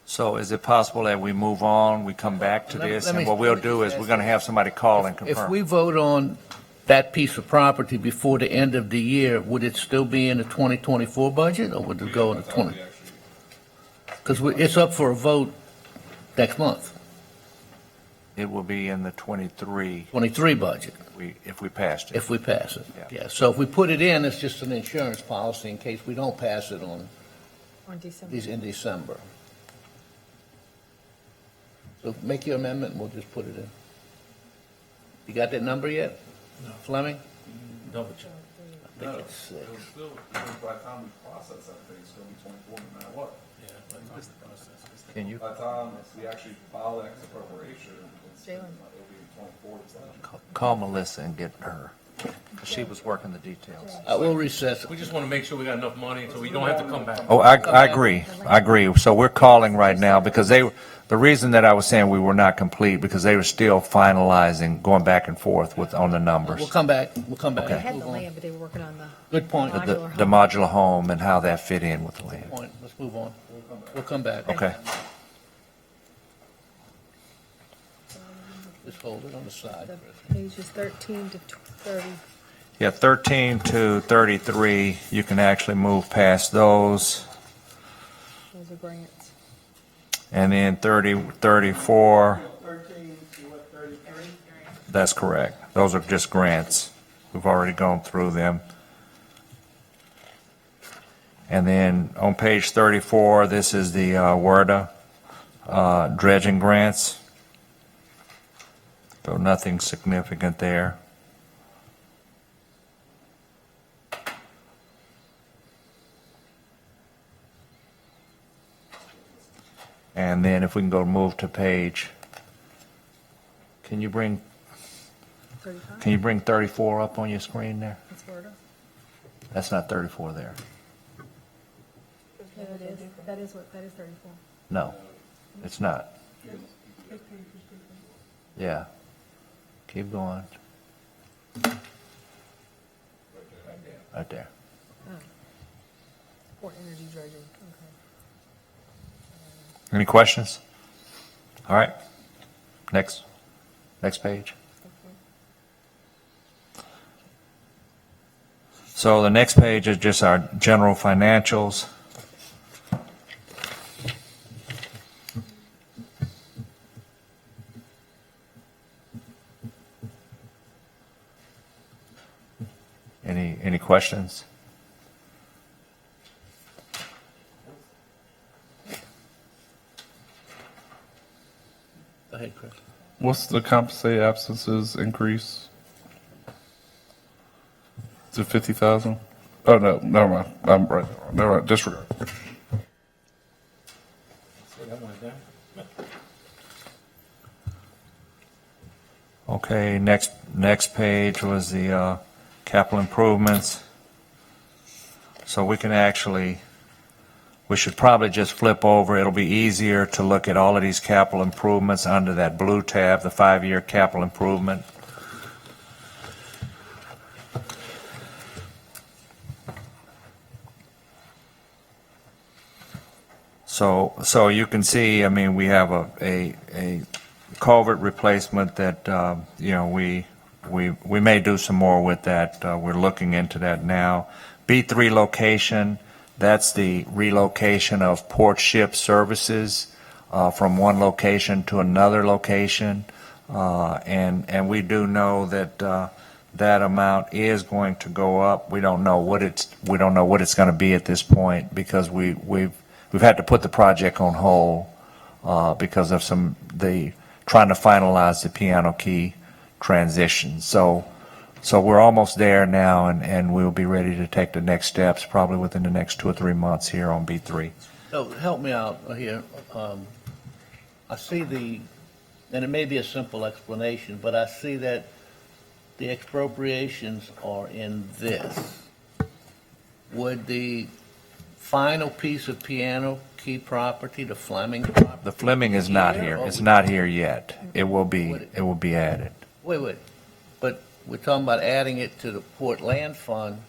F: So is it possible that we move on, we come back to
A: Let me-
F: this,
A: let
F: and
A: me-
F: what we'll do is we're going to have somebody call and
A: If
F: confirm?
A: we vote on that piece of property before the end of the year, would it still be in the 2024 budget, or would it go in the 20? Because it's up for a vote next month,
F: It will be in the 23,
A: 23 budget,
F: if we passed it.
A: if we pass it.
F: Yeah.
A: Yeah, so if we put it in, it's just an insurance policy in case we don't pass it on
I: On December.
A: in December. So make your amendment, and we'll just put it in. You got that number yet? Fleming?
B: Double check.
A: I think it's six.
H: It was still, by the time we process that thing, it's gonna be 24 no matter what.
B: Yeah, but that's the process.
F: Can you
H: By the time we actually file that appropriation, it'll
I: Jalen.
H: be 24.
F: call Melissa and get her? 'Cause she was working the details.
A: We'll recess.
B: We just want to make sure we got enough money so we don't have to come back.
F: Oh, I agree. I agree. So we're calling right now because the reason that I was saying we were not complete, because they were still finalizing, going back and forth on the numbers.
A: We'll come back, we'll come back.
I: They had the
A: Move on.
I: land, but they were working on the.
A: Good point,
F: The
I: modular
F: the
I: home.
F: modular home and how that fit in with the land.
A: point. Let's move on. We'll come back.
F: Okay.
A: Just hold it on the side.
I: The pages 13 to 30.
F: Yeah, 13 to 33, you can actually move past those.
I: Those are grants.
F: And then 30, 34,
D: 13 to what, 33?
F: that's correct. Those are just grants. We've already gone through them. And then on page 34, this is the WERDA dredging grants. So nothing significant there. And then if we can go move to page, can you bring
I: 35?
F: 34 up on your screen there?
I: That's Florida.
F: That's not 34 there.
I: Yeah, it is. That is 34.
F: No, it's not. Yeah. Keep going. Right there.
I: Port energy dredging, okay.
F: Any questions? All right. Next page. So the next page is just our general financials. Any questions?
A: Go ahead, Chris.
H: What's the compensated absences increase? Is it 50,000? Oh, no, never mind. I'm right. Never mind. Disregard.
F: Okay, next page was the capital improvements. So we can actually, we should probably just flip over. It'll be easier to look at all of these capital improvements under that blue tab, the 5-year capital improvement. So you can see, I mean, we have a culvert replacement that, you know, we may do some more with that. We're looking into that now. B3 location, that's the relocation of port ship services from one location to another location. And we do know that that amount is going to go up. We don't know what it's going to be at this point because we've had to put the project on hold because of trying to finalize the piano key transition. So we're almost there now, and we'll be ready to take the next steps probably within the next 2 or 3 months here on B3.
A: So help me out here. I see and it may be a simple explanation, but I see that the expropriations are in this. Would the final piece of piano key property, the Fleming property?
F: The Fleming is not here. It's not here yet. It will be added.
A: Wait, but we're talking about adding it to the Port Land Fund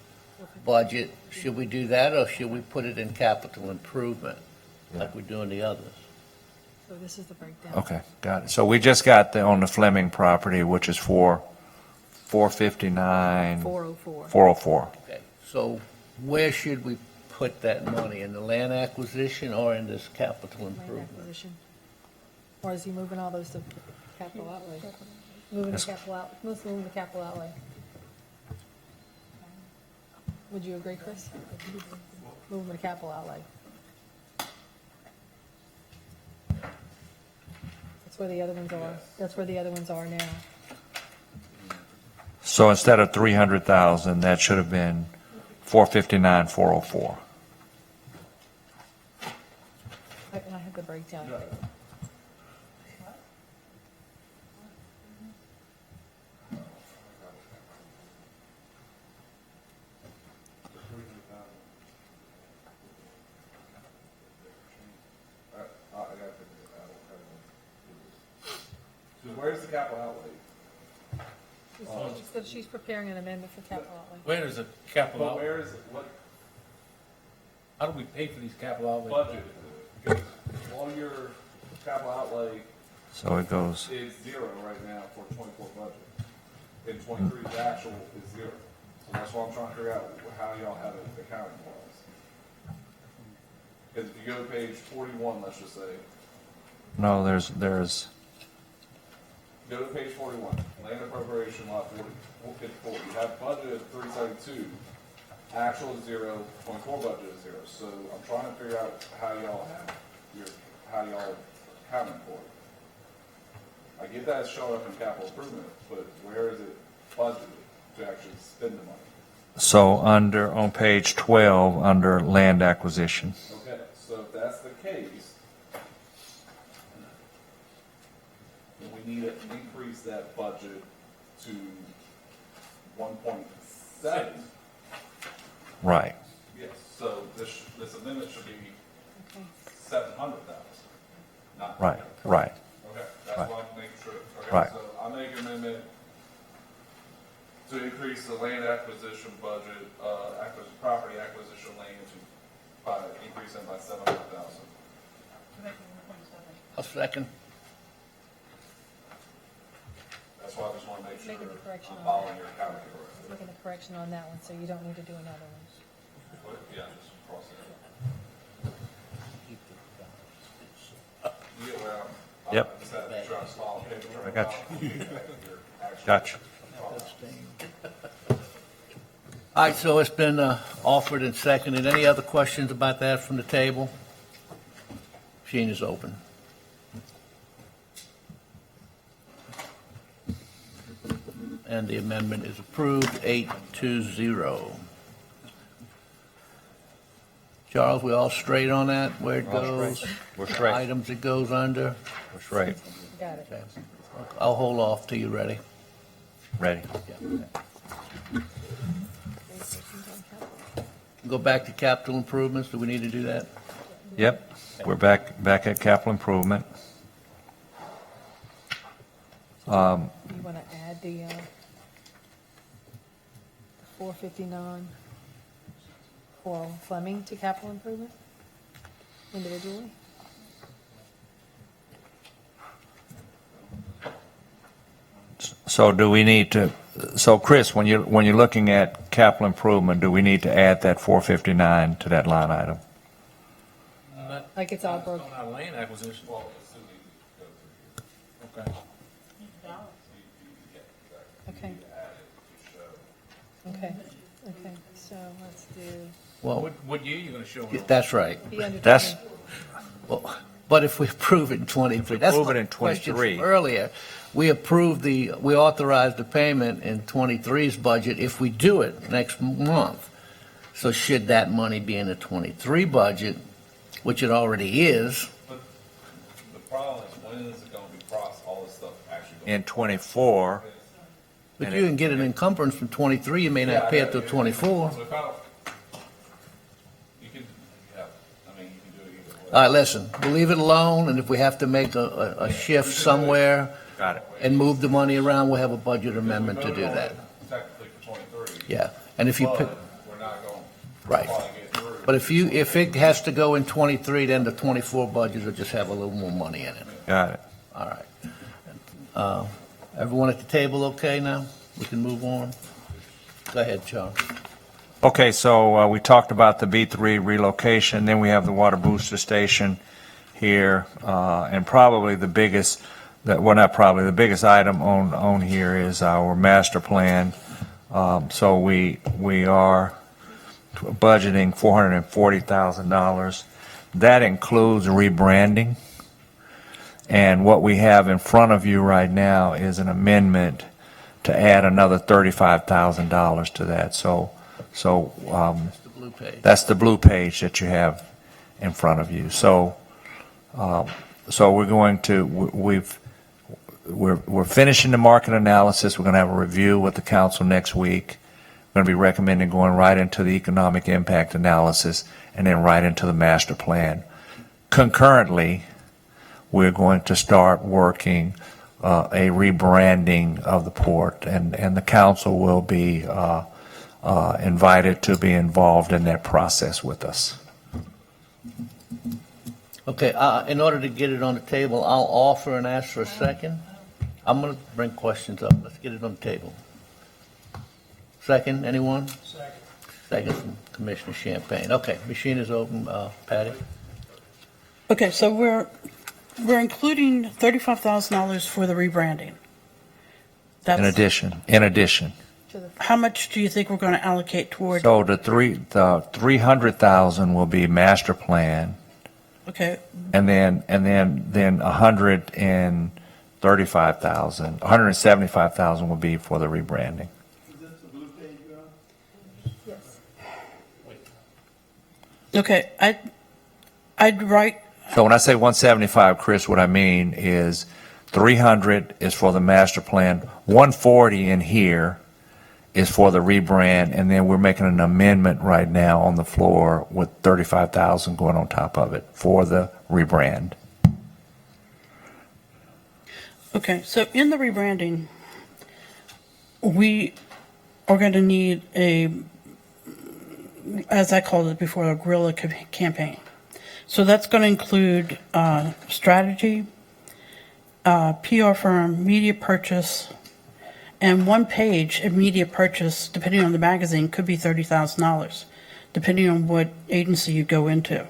A: budget. Should we do that, or should we put it in capital improvement, like we're doing the others?
I: So this is the breakdown.
F: Okay, got it. So we just got on the Fleming property, which is for 459.
I: 404.
F: 404.
A: Okay, so where should we put that money, in the land acquisition or in this capital
I: Land
A: improvement?
I: acquisition. Or is he moving all those to capital outlay? Moving to capital outlay. Would you agree, Chris? Moving to capital outlay. That's where the other ones are. That's where the other ones are now.
F: So instead of 300,000, that should have been 459, 404.
I: And I have the breakdown.
H: Where's the capital outlay?
I: She's preparing an amendment for capital outlay.
B: Where is the capital
H: But
B: outlay?
H: where is it? What
B: How do we pay for these capital outlays?
H: budget? Because all your capital outlay
F: So it goes,
H: is zero right now for 24 budget. In 23, the actual is zero. So that's why I'm trying to figure out how y'all have it accounted for us. Because if you go to page 41, let's just say,
F: no, there's,
H: go to page 41, land appropriation lot 54. You have budget of 372, actual is zero, 24 budget is zero. So I'm trying to figure out how y'all accounting for it. I get that it's showing up in capital improvement, but where is it budgeted to actually spend the money?
F: so on page 12, under land acquisition.
H: Okay, so if that's the case, then we need to increase that budget to 1.7.
F: Right.
H: Yes, so this amendment should be 700,000, not.
F: Right.
H: Okay, that's
F: Right.
H: what I'm making sure. Okay,
F: Right.
H: so I make an amendment to increase the land acquisition budget, property acquisition land by increasing by 700,000.
A: A second.
H: That's why I just want to make sure
I: Making the correction
H: I'm
I: on
H: following
I: that.
H: your accounting correctly.
I: Making a correction on that one, so you don't need to do another one.
H: Yeah, just cross it out. You get where I'm.
F: Yep.
H: I just had to try to follow paper trail.
F: I got
H: you.
F: Gotcha.
A: All right, so it's been offered and seconded. Any other questions about that from the table? Machine is open. And the amendment is approved, 8-0. Charles, we all straight on that, where it
F: All
A: goes?
F: straight. We're straight.
A: Items it goes under?
F: That's right.
I: Got it.
A: Okay. I'll hold off till you're ready.
F: Ready.
A: Go back to capital improvements. Do we need to do that?
F: Yep, we're back at capital improvement.
I: You want to add the 459 for Fleming to capital improvement individually?
F: So do we need to, so Chris, when you're looking at capital improvement, do we need to add that 459 to that line item?
I: Like it's all broken.
B: On our land acquisition. Okay.
I: Okay. Okay, okay, so let's do,
A: Well,
B: What year are you going to show it?
A: that's right.
I: be under
F: That's-
I: 20.
A: Well, but if we approve it in 23, that's
F: Approve it
A: my
F: in
A: question
F: 23.
A: from earlier. We authorized the payment in 23's budget if we do it next month. So should that money be in the 23 budget, which it already is?
H: But the problem is, when is it gonna be processed, all this stuff actually?
F: In 24,
A: But
F: And
A: you can get an encumbrance from 23, you may not pay it till 24.
H: So if I, you can, yeah, I mean, you can do it either way.
A: All right, listen, we'll leave it alone, and if we have to make a shift somewhere
F: got it.
A: and move the money around, we'll have a budget amendment to do that.
H: Technically for 23.
A: Yeah, and if you pick,
H: But we're not gonna
A: right.
H: probably get through.
A: But if it has to go in 23, then the 24 budget will just have a little more money in it.
F: Got it.
A: All right. Everyone at the table okay now? We can move on? Go ahead, Charles.
F: Okay, so we talked about the B3 relocation, then we have the water booster station here, and probably the biggest, the biggest item on here is our master plan. So we are budgeting $440,000. That includes rebranding. And what we have in front of you right now is an amendment to add another $35,000 to that. So
A: The blue page.
F: that's the blue page that you have in front of you. So we're going to, we're finishing the market analysis. We're going to have a review with the council next week. We're going to be recommending going right into the economic impact analysis and then right into the master plan. Concurrently, we're going to start working a rebranding of the port, and the council will be invited to be involved in that process with us.
A: Okay, in order to get it on the table, I'll offer and ask for a second. I'm going to bring questions up. Let's get it on the table. Second, anyone?
D: Second.
A: Second from Commissioner Champagne. Okay, machine is open. Patty?
G: Okay, so we're including $35,000 for the rebranding.
F: In
G: That's,
F: addition,
I: To the,
G: how much do you think we're going to allocate toward,
F: so the 300,000 will be master plan,
G: okay,
F: and then 175,000 will be for the rebranding.
I: yes.
G: okay, I'd write,
F: So when I say 175, Chris, what I mean is 300 is for the master plan, 140 in here is for the rebrand, and then we're making an amendment right now on the floor with 35,000 going on top of it for the rebrand.
G: okay, so in the rebranding, we are going to need as I called it before, a guerrilla campaign. So that's going to include strategy, PR firm, media purchase, and one page of media purchase, depending on the magazine, could be $30,000, depending on what agency you go into.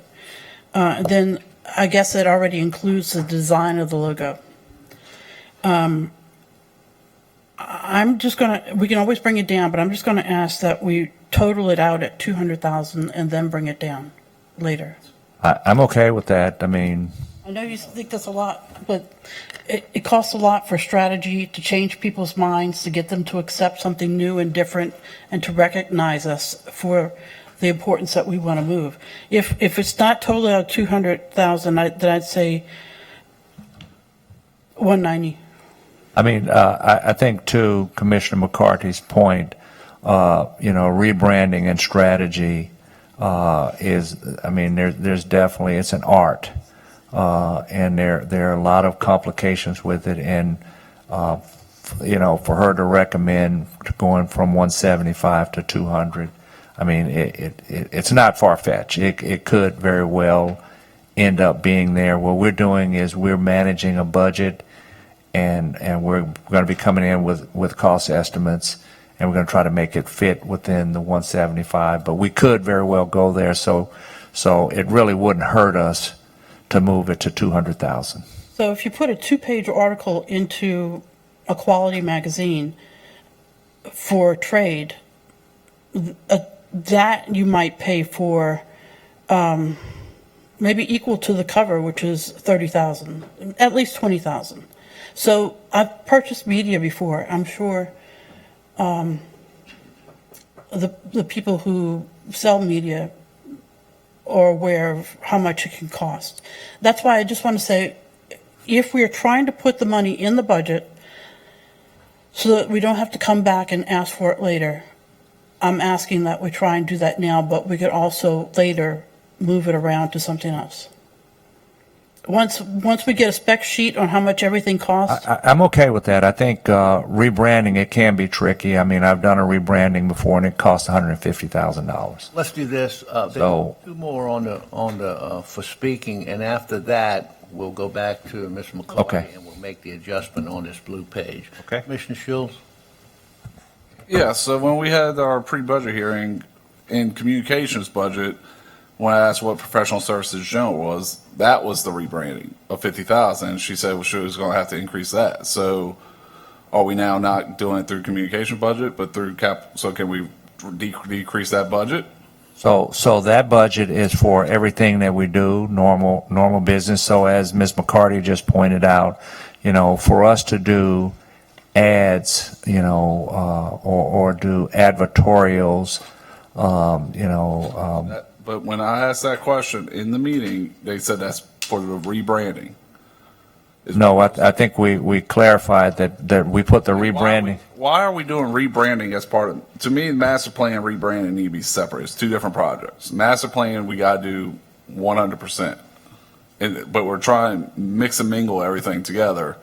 G: Then I guess it already includes the design of the logo. I'm just gonna, we can always bring it down, but I'm just gonna ask that we total it out at 200,000 and then bring it down later.
F: I'm okay with that. I mean,
G: I know you think that's a lot, but it costs a lot for strategy to change people's minds, to get them to accept something new and different, and to recognize us for the importance that we want to move. If it's not totally out 200,000, then I'd say 190.
F: I mean, I think to Commissioner McCarthy's point, rebranding and strategy is, I mean, there's definitely, it's an art. And there are a lot of complications with it. And, for her to recommend going from 175 to 200, I mean, it's not far-fetched. It could very well end up being there. What we're doing is we're managing a budget, and we're going to be coming in with cost estimates, and we're going to try to make it fit within the 175. But we could very well go there, so it really wouldn't hurt us to move it to 200,000.
G: So if you put a 2-page article into a quality magazine for trade, that you might pay for maybe equal to the cover, which is 30,000, at least 20,000. So I've purchased media before. I'm sure the people who sell media are aware of how much it can cost. That's why I just want to say, if we are trying to put the money in the budget so that we don't have to come back and ask for it later, I'm asking that we try and do that now, but we could also later move it around to something else. Once we get a spec sheet on how much everything costs.
F: I'm okay with that. I think rebranding, it can be tricky. I mean, I've done a rebranding before, and it costs $150,000.
A: Let's do this.
F: So-
A: Two more on the for speaking, and after that, we'll go back to Mr. McCarthy,
F: Okay.
A: and we'll make the adjustment on this blue page.
F: Okay.
A: Commissioner Schultz?
H: Yeah, so when we had our pre-budget hearing in communications budget, when I asked what professional services general was, that was the rebranding of 50,000. She said, well, she was going to have to increase that. So are we now not doing it through communication budget, but through so can we decrease that budget?
F: So that budget is for everything that we do, normal business. So as Ms. McCarty just pointed out, for us to do ads, or do advertorials,
H: But when I asked that question in the meeting, they said that's for the rebranding.
F: no, I think we clarified that we put the rebranding.
H: Why are we doing rebranding as part of, to me, master plan and rebranding need to be separate. It's two different projects. Master plan, we got to do 100%. But we're trying to mix and mingle everything together,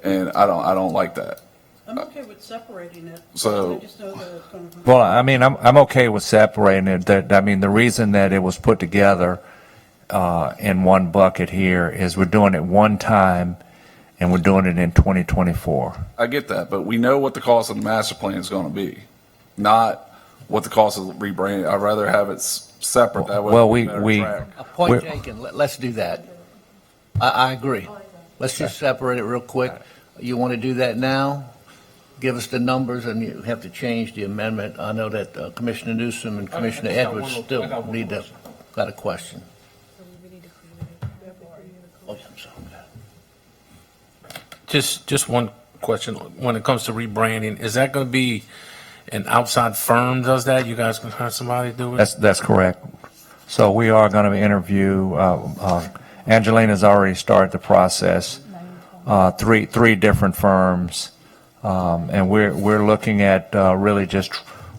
H: and I don't like that.
G: I'm okay with separating it.
H: So-
G: I just know that it's going to.
F: Well, I mean, I'm okay with separating it. The reason that it was put together in one bucket here is we're doing it one time, and we're doing it in 2024.
H: I get that, but we know what the cost of the master plan is going to be, not what the cost of rebranding. I'd rather have it separate. That way
F: Well,
H: we
F: we-
H: can better
F: we-
H: track.
A: A point
F: We're-
A: taken. Let's do that. I agree. Let's just separate it real quick. You want to do that now? Give us the numbers, and you have to change the amendment. I know that Commissioner Newsom and Commissioner Edwards still got a question. Oh, I'm sorry.
B: Just one question. When it comes to rebranding, is that going to be an outside firm does that? You guys going to have somebody do it?
F: That's correct. So we are going to interview, Angelina's already started the process, three different firms. And we're looking at really just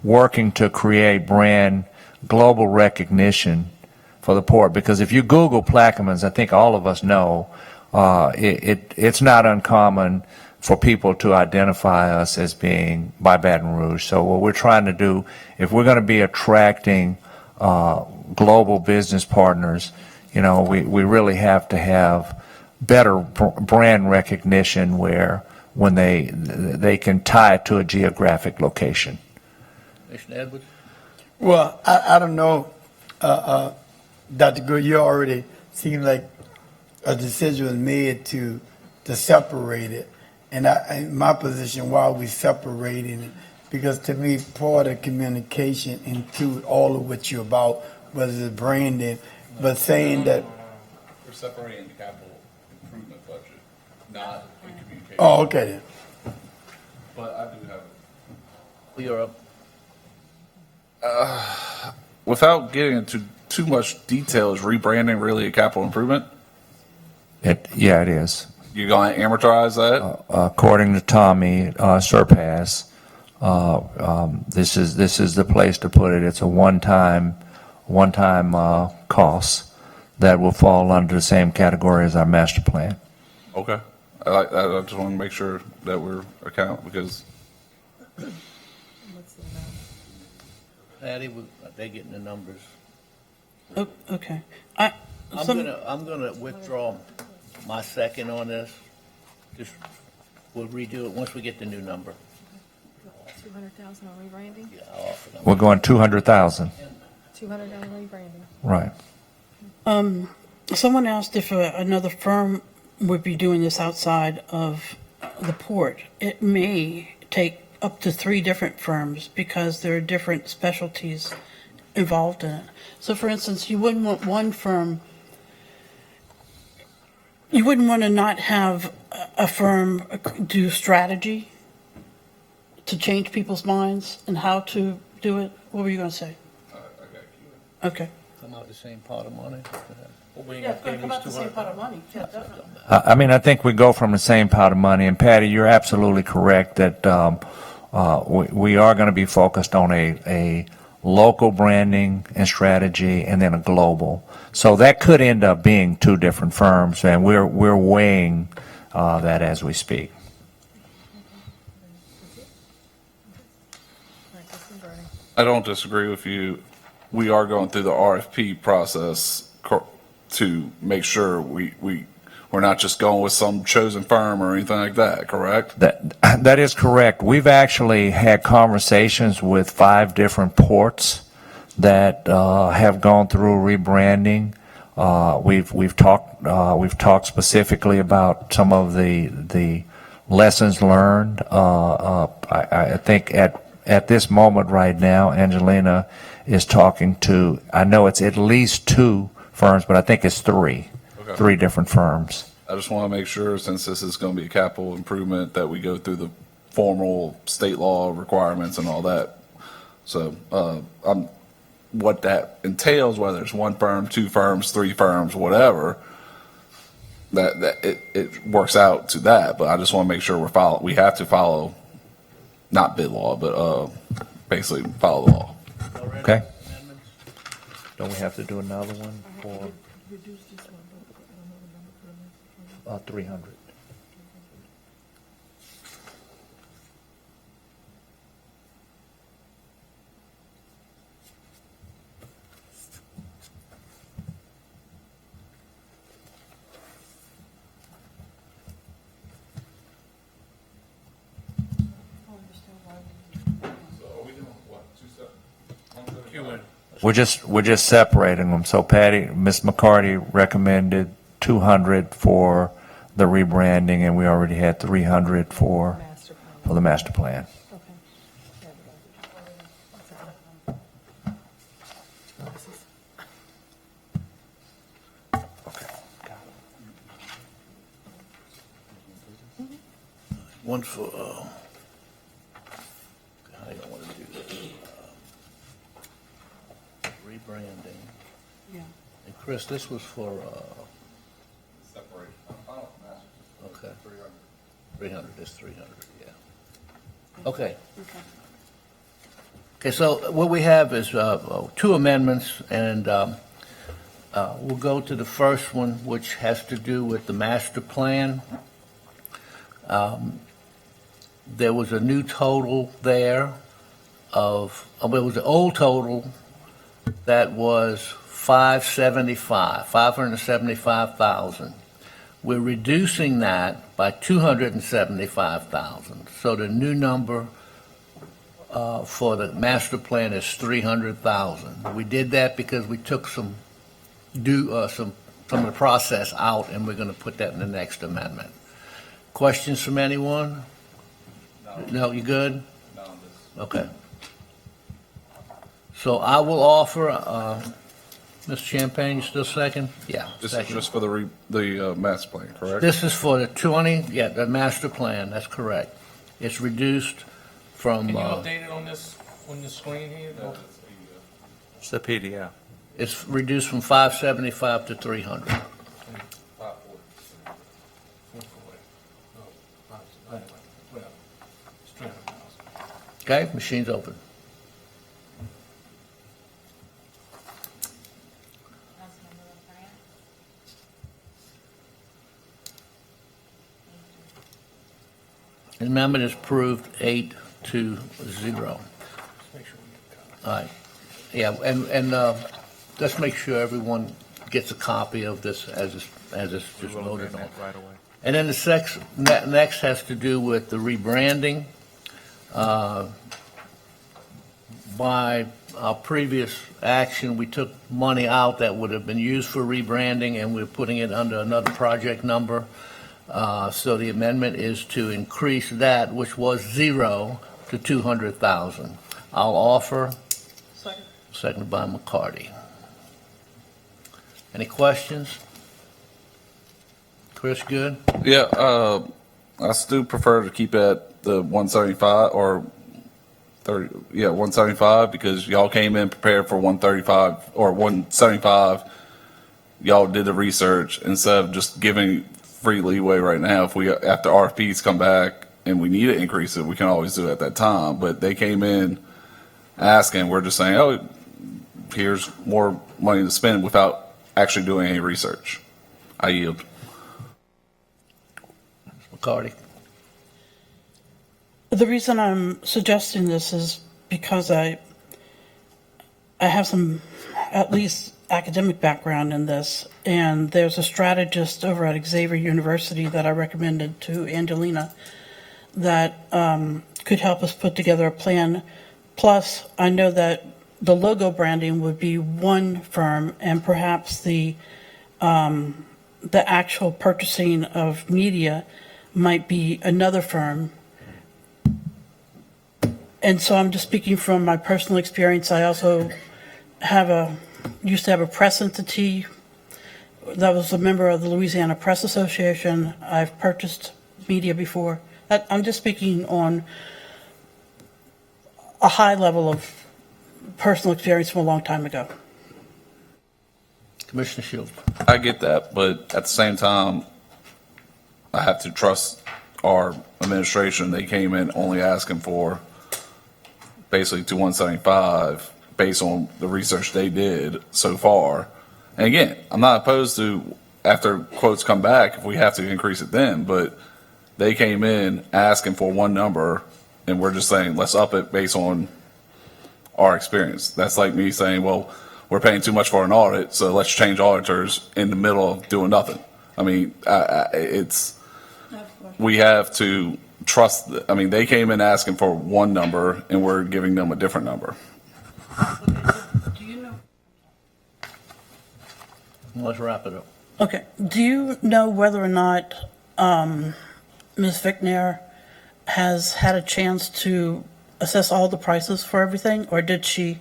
F: working to create brand global recognition for the port. Because if you Google Plaquemines, I think all of us know, it's not uncommon for people to identify us as being by Baton Rouge. So what we're trying to do, if we're going to be attracting global business partners, we really have to have better brand recognition when they can tie it to a geographic location.
A: Commissioner Edwards?
C: Well, I don't know, Dr. Good, you already seem like a decision was made to separate it. And in my position, why are we separating it? Because to me, part of communication include all of what you're about, whether it's branding, but saying that,
H: We're separating the capital improvement budget, not the communication.
C: oh, okay then.
H: But I do have
A: You're up.
H: Without getting into too much detail, is rebranding really a capital improvement?
F: Yeah, it is.
H: You're going to amortize that?
F: According to Tommy Surpass, this is the place to put it. It's a one-time cost that will fall under the same category as our master plan.
H: Okay. I like that. I just want to make sure that we're account because
A: Patty, they getting the numbers.
G: Oh, okay.
A: I'm gonna withdraw my second on this. Just, we'll redo it once we get the new number.
I: 200,000 on rebranding,
A: Yeah, I'll offer them.
F: We're going 200,000,
I: 200 on rebranding.
F: right.
G: Someone asked if another firm would be doing this outside of the port. It may take up to 3 different firms because there are different specialties involved in it. So for instance, you wouldn't want one firm, you wouldn't want to not have a firm do strategy to change people's minds and how to do it. What were you going to say? Okay.
A: Come out the same pot of money?
G: Yeah, it's going to come out the same pot of money. Yeah, definitely.
F: I mean, I think we go from the same pot of money, and Patty, you're absolutely correct that we are going to be focused on a local branding and strategy and then a global. So that could end up being 2 different firms, and we're weighing that as we speak.
H: I don't disagree with you. We are going through the RFP process to make sure we're not just going with some chosen firm or anything like that, correct?
F: That is correct. We've actually had conversations with 5 different ports that have gone through rebranding. We've talked specifically about some of the lessons learned. I think at this moment right now, Angelina is talking to, I know it's at least 2 firms, but I think it's 3.
H: Okay.
F: 3 different firms.
H: I just want to make sure, since this is going to be a capital improvement, that we go through the formal state law requirements and all that. So, what that entails, whether it's 1 firm, 2 firms, 3 firms, whatever, that it works out to that. But I just want to make sure we have to follow, not bid law, but basically follow the law.
F: Okay? Don't we have to do another one for 300? We're just separating them. So Patty, Ms. McCarty recommended 200 for the rebranding, and we already had 300 for the master plan. Okay.
A: One for, I don't want to do this. Rebranding.
G: Yeah.
A: And Chris, this was for,
H: Separate.
A: okay. 300 is 300, yeah. Okay. Okay, so what we have is 2 amendments, and we'll go to the first one, which has to do with the master plan. There was a new total there of, it was an old total that was 575,000. We're reducing that by 275,000. So the new number for the master plan is 300,000. We did that because we took some of the process out, and we're going to put that in the next amendment. Questions from anyone? No, you good? Okay. So I will offer, Mr. Champagne, you still second? Yeah.
H: This is
A: second.
H: just for the master plan, correct?
A: This is for the the master plan, that's correct. It's reduced from,
B: Can you update it on the screen here?
F: It's the PDF.
A: it's reduced from 575 to 300. Okay, machine's open. The amendment is approved 8-0. All right. Yeah, and let's make sure everyone gets a copy of this as it's just voted on.
F: Right away.
A: And then the next has to do with the rebranding. By our previous action, we took money out that would have been used for rebranding, and we're putting it under another project number. So the amendment is to increase that, which was 0, to 200,000. I'll offer. Seconded by McCarty. Any questions? Chris, good?
H: Yeah, I still prefer to keep it at the 175 or 30, 175 because y'all came in prepared for 135 or 175. Y'all did the research instead of just giving free leeway right now. If we, after RFPs come back and we need to increase it, we can always do it at that time. But they came in asking, we're just saying, oh, here's more money to spend without actually doing any research. I yield.
A: McCarty?
G: The reason I'm suggesting this is because I have some, at least academic background in this, and there's a strategist over at Xavier University that I recommended to Angelina that could help us put together a plan. Plus, I know that the logo branding would be one firm, and perhaps the actual purchasing of media might be another firm. And so I'm just speaking from my personal experience. I also used to have a press entity that was a member of the Louisiana Press Association. I've purchased media before. I'm just speaking on a high level of personal experience from a long time ago.
A: Commissioner Shields?
H: I get that, but at the same time, I have to trust our administration. They came in only asking for basically to 175 based on the research they did so far. And again, I'm not opposed to, after quotes come back, if we have to increase it then, but they came in asking for one number and we're just saying, let's up it based on our experience. That's like me saying, well, we're paying too much for an audit, so let's change auditors in the middle of doing nothing. I mean, we have to trust, they came in asking for one number and we're giving them a different number.
G: Do you know?
A: Let's wrap it up.
G: Okay. Do you know whether or not Ms. Vicknair has had a chance to assess all the prices for everything, or did she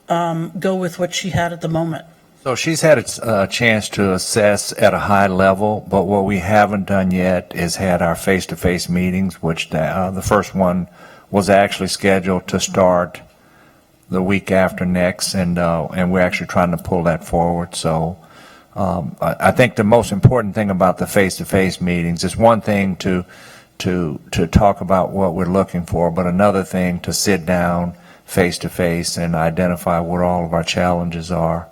G: go with what she had at the moment?
F: So she's had a chance to assess at a high level, but what we haven't done yet is had our face-to-face meetings, which the first one was actually scheduled to start the week after next, and we're actually trying to pull that forward. So I think the most important thing about the face-to-face meetings is one thing to talk about what we're looking for, but another thing to sit down face-to-face and identify what all of our challenges are.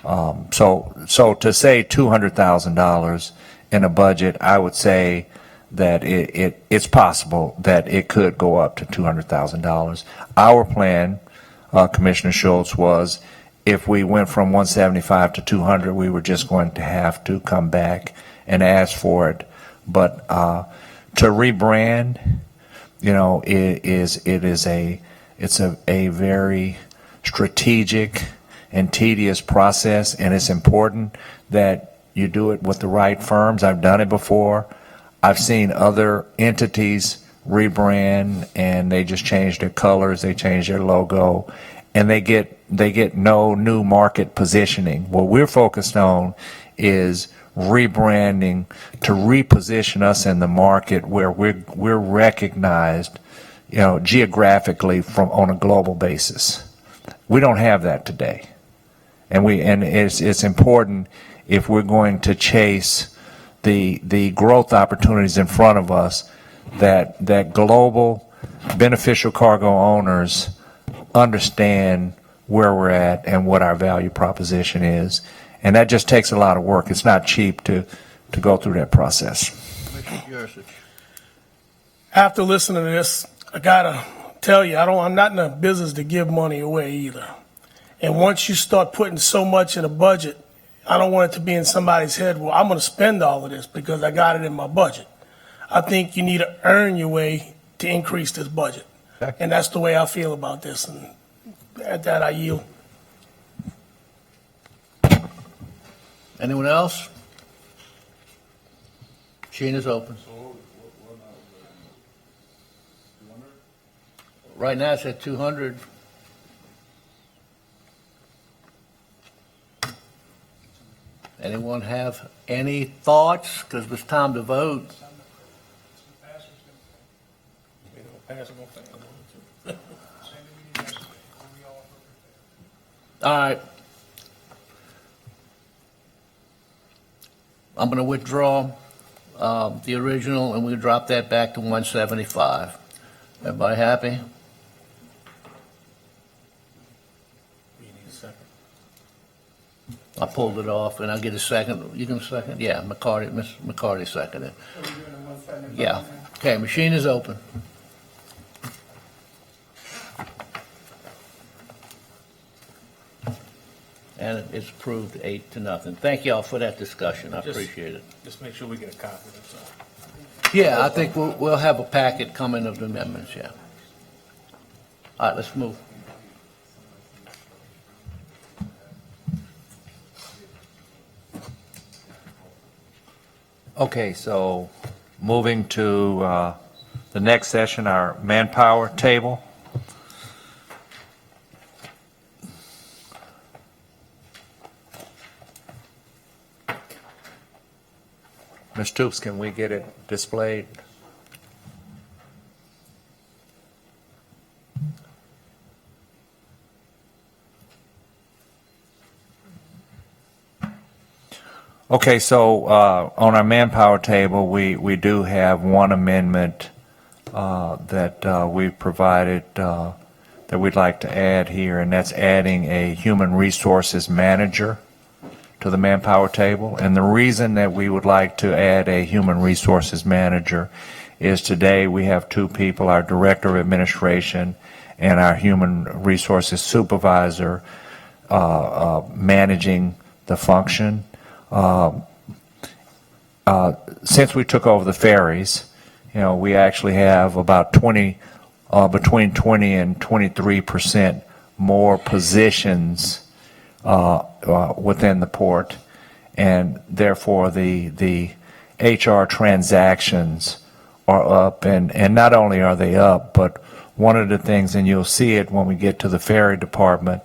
F: So to say $200,000 in a budget, I would say that it's possible that it could go up to $200,000. Our plan, Commissioner Schultz, was if we went from 175 to 200, we were just going to have to come back and ask for it. But to rebrand, it's a very strategic and tedious process, and it's important that you do it with the right firms. I've done it before. I've seen other entities rebrand and they just change their colors, they change their logo, and they get no new market positioning. What we're focused on is rebranding to reposition us in the market where we're recognized, geographically on a global basis. We don't have that today. And it's important if we're going to chase the growth opportunities in front of us that global beneficial cargo owners understand where we're at and what our value proposition is. And that just takes a lot of work. It's not cheap to go through that process.
A: Commissioner Jurisic.
D: After listening to this, I gotta tell you, I'm not in the business to give money away either. And once you start putting so much in a budget, I don't want it to be in somebody's head, well, I'm gonna spend all of this because I got it in my budget. I think you need to earn your way to increase this budget. And that's the way I feel about this, and at that I yield.
A: Anyone else? Machine is open. Right now it's at 200. Anyone have any thoughts? Because it's time to vote. All right. I'm going to withdraw the original, and we'll drop that back to 175. Everybody happy? I pulled it off, and I'll get a second. You can second? Yeah, McCarty, Ms. McCarty seconded. Yeah. Okay, machine is open. And it's approved 8-0. Thank y'all for that discussion. I appreciate it.
B: Just make sure we get a copy of it.
A: Yeah, I think we'll have a packet coming of the amendments, yeah. All right, let's move.
F: Okay, so moving to the next session, our manpower table. Ms. Toops, can we get it displayed? Okay, so on our manpower table, we do have one amendment that we provided that we'd like to add here, and that's adding a human resources manager to the manpower table. And the reason that we would like to add a human resources manager is today we have two people, our director of administration and our human resources supervisor managing the function. Since we took over the ferries, we actually have about between 20 and 23% more positions within the port, and therefore the HR transactions are up, and not only are they up, but one of the things, and you'll see it when we get to the ferry department,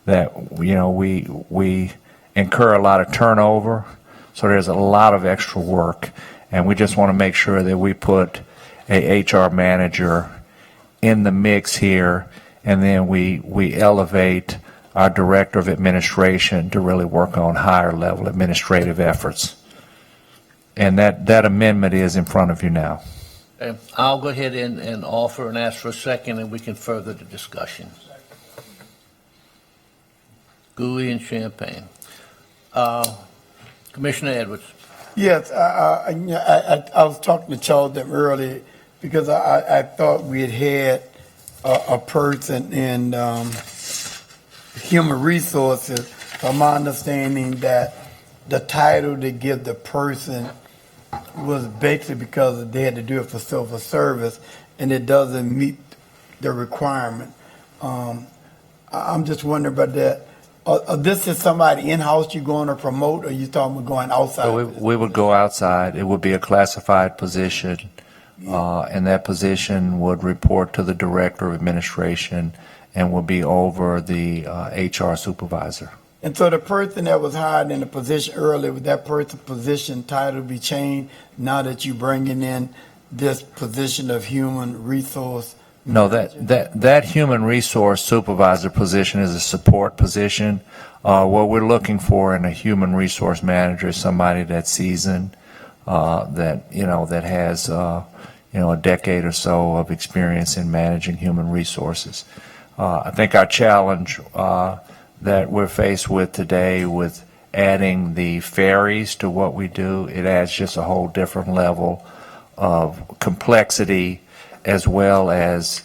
F: that we incur a lot of turnover, so there's a lot of extra work, and we just want to make sure that we put a HR manager in the mix here, and then we elevate our director of administration to really work on higher level administrative efforts. And that amendment is in front of you now.
A: Okay, I'll go ahead and offer and ask for a second, and we can further the discussion. Gouy and Champagne. Commissioner Edwards.
C: Yes, I was talking to Charles earlier because I thought we had a person in human resources. From my understanding, that the title they give the person was basically because they had to do it for civil service, and it doesn't meet the requirement. I'm just wondering about that. This is somebody in-house you're going to promote, or you talking about going outside?
F: So we would go outside. It would be a classified position, and that position would report to the Director of Administration and would be over the HR supervisor.
C: And so the person that was hired in the position earlier, would that person's position title be changed now that you're bringing in this position of human resource?
F: No,
C: manager?
F: that human resource supervisor position is a support position. What we're looking for in a human resource manager is somebody that's seasoned, that has, a decade or so of experience in managing human resources. I think our challenge that we're faced with today with adding the ferries to what we do, it adds just a whole different level of complexity as well as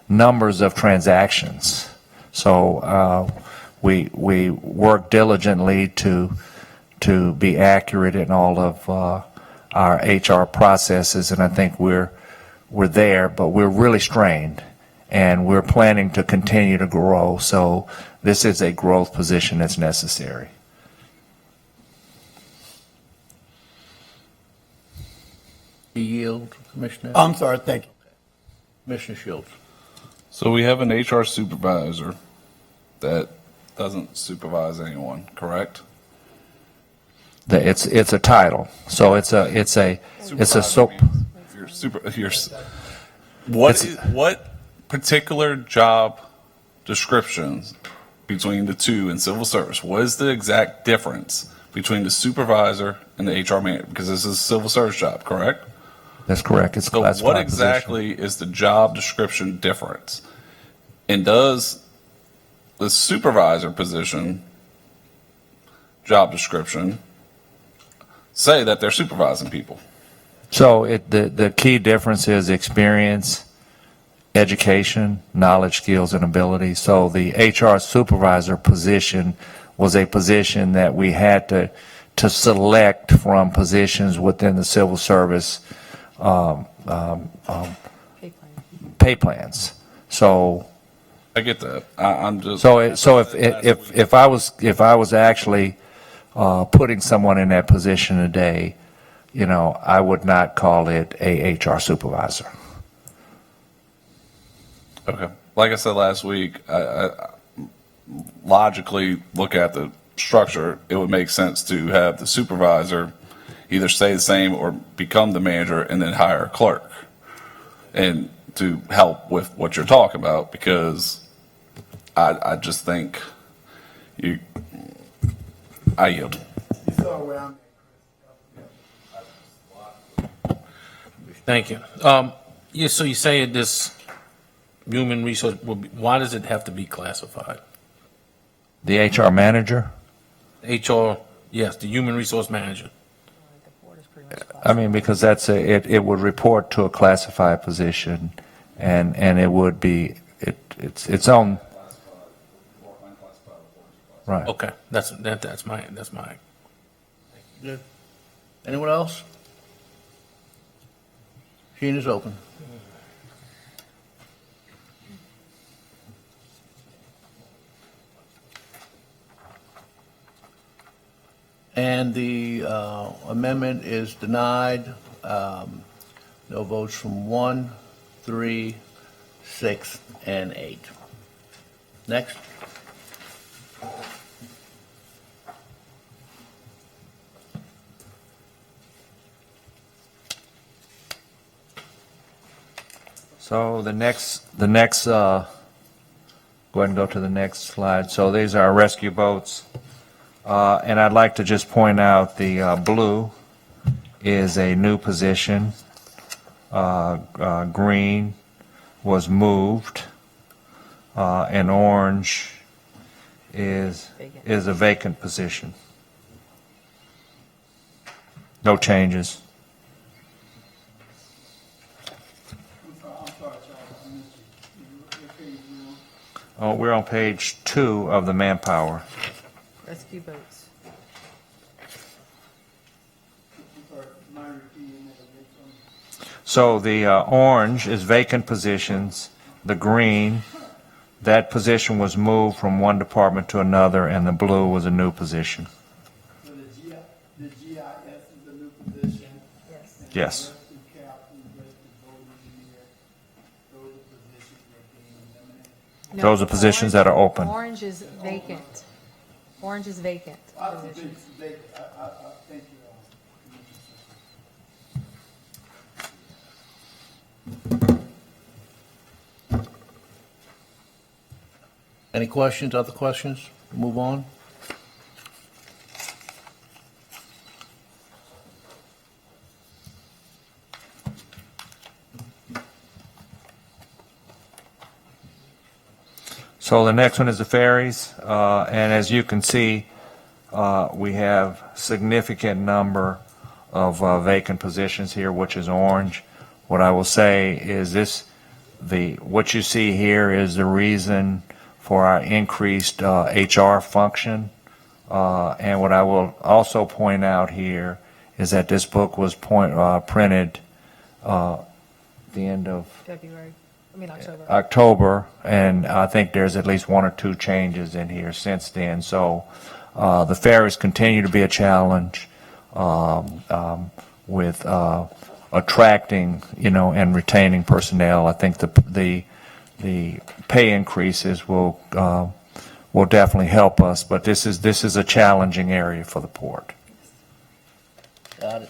F: numbers of transactions. So we work diligently to be accurate in all of our HR processes, and I think we're there, but we're really strained, and we're planning to continue to grow. So this is a growth position that's necessary.
A: You yield, Commissioner?
C: I'm sorry, thank you.
A: Commissioner Shields.
H: So we have an HR supervisor that doesn't supervise anyone, correct?
F: It's a title, so it's a so.
H: What particular job descriptions between the two in civil service? What is the exact difference between the supervisor and the HR manager? Because this is a civil service job, correct?
F: That's correct. It's a
H: So
F: classified
H: what exactly is the job description difference? And does the supervisor position job description say that they're supervising people?
F: So the key difference is experience, education, knowledge, skills, and ability. So the HR supervisor position was a position that we had to select from positions within the civil service pay plans. So
H: I get that. I'm just.
F: if I was actually putting someone in that position today, I would not call it a HR supervisor.
H: Okay. Like I said last week, I logically look at the structure. It would make sense to have the supervisor either stay the same or become the manager and then hire a clerk, and to help with what you're talking about, because I just think I yield.
B: Thank you. So you say this human resource, why does it have to be classified?
F: The HR manager?
B: HR, yes, the human resource manager.
F: I mean, because it would report to a classified position, and it would be, its own. Right.
B: Okay, that's my.
A: Good. Anyone else? Sheen is open. And the amendment is denied. No votes from 1, 3, 6, and 8. Next.
F: So the next, go ahead and go to the next slide. So these are our rescue boats. And I'd like to just point out the blue is a new position. Green was moved. And orange is a vacant position. No changes. Oh, we're on page 2 of the manpower.
I: Rescue boats.
F: So the orange is vacant positions, the green That position was moved from one department to another, and the blue was a new position.
C: So the GIS is a new position.
I: Yes.
F: Yes.
C: Rescue captain, rescue boat engineer, those are positions that are being eliminated.
I: No,
F: Those are positions that are open.
I: Orange is vacant. Orange is vacant position.
C: Thank you.
A: Any questions, other questions? Move on.
F: So the next one is the ferries, and as you can see, we have significant number of vacant positions here, which is orange. What I will say is what you see here is the reason for our increased HR function. And what I will also point out here is that this book was printed the end of October, and I think there's at least one or two changes in here since then. So the ferries continue to be a challenge with attracting, and retaining personnel. I think the pay increases will definitely help us, but this is a challenging area for the port.
A: Got it.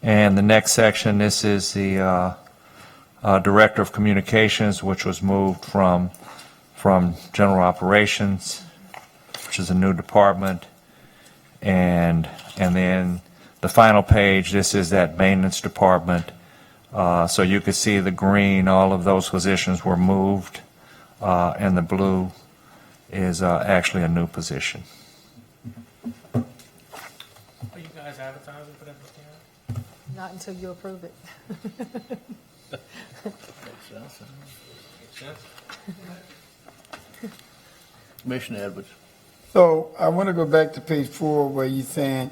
F: And the next section, this is the Director of Communications, which was moved from General Operations, which is a new department. And then the final page, this is that Maintenance Department. So you can see the green, all of those positions were moved, and the blue is actually a new position.
B: Are you guys advertising for that?
I: Not until you approve it.
A: Commissioner Edwards.
C: So I want to go back to page 4 where you're saying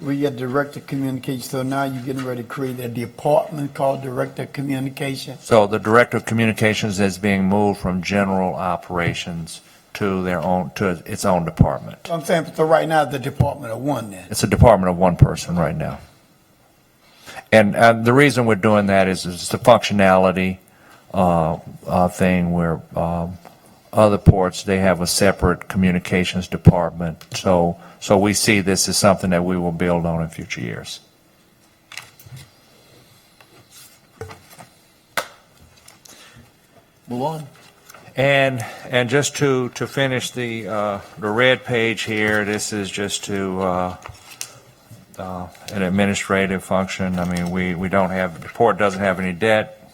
C: we get Director of Communication. So now you're getting ready to create a department called Director of Communication.
F: So the Director of Communications is being moved from General Operations to its own department.
C: So I'm saying, so right now, the Department of One then.
F: It's a department of one person right now. And the reason we're doing that is it's a functionality thing where other ports, they have a separate communications department. So we see this as something that we will build on in future years.
A: Move on.
F: And just to finish the red page here, this is just to an administrative function. I mean, we don't have, the port doesn't have any debt,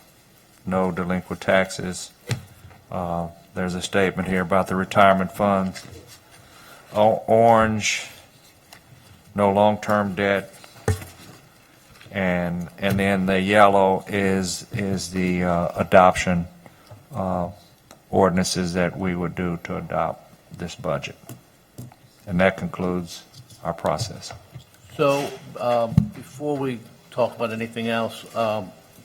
F: no delinquent taxes. There's a statement here about the retirement funds. Orange, no long-term debt. And then the yellow is the adoption ordinances that we would do to adopt this budget. And that concludes our process.
A: So, before we talk about anything else,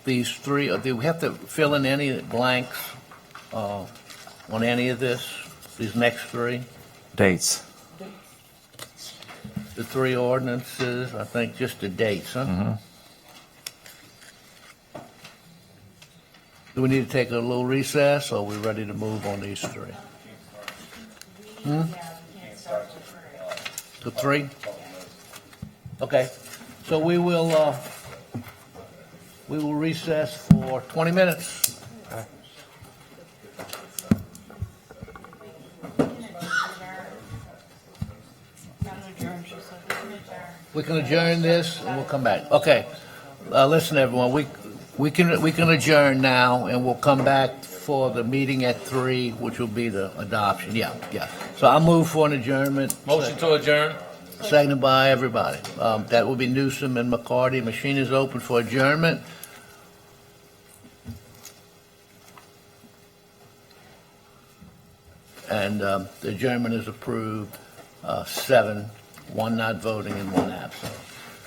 A: these three, do we have to fill in any blanks on any of this, these next three?
F: Dates.
A: The three ordinances, I think just the dates, huh?
F: Mm-hmm.
A: Do we need to take a little recess, or are we ready to move on these three? The three? Okay, so we will recess for 20 minutes. We can adjourn this and we'll come back. Okay, listen, everyone, we can adjourn now and we'll come back for the meeting at 3, which will be the adoption. Yeah. So I move for an adjournment.
B: Motion to adjourn.
A: Seconded by everybody. That will be Newsom and McCarty. Machine is open for adjournment. And the adjournment is approved, 7, 1 not voting and 1 absent.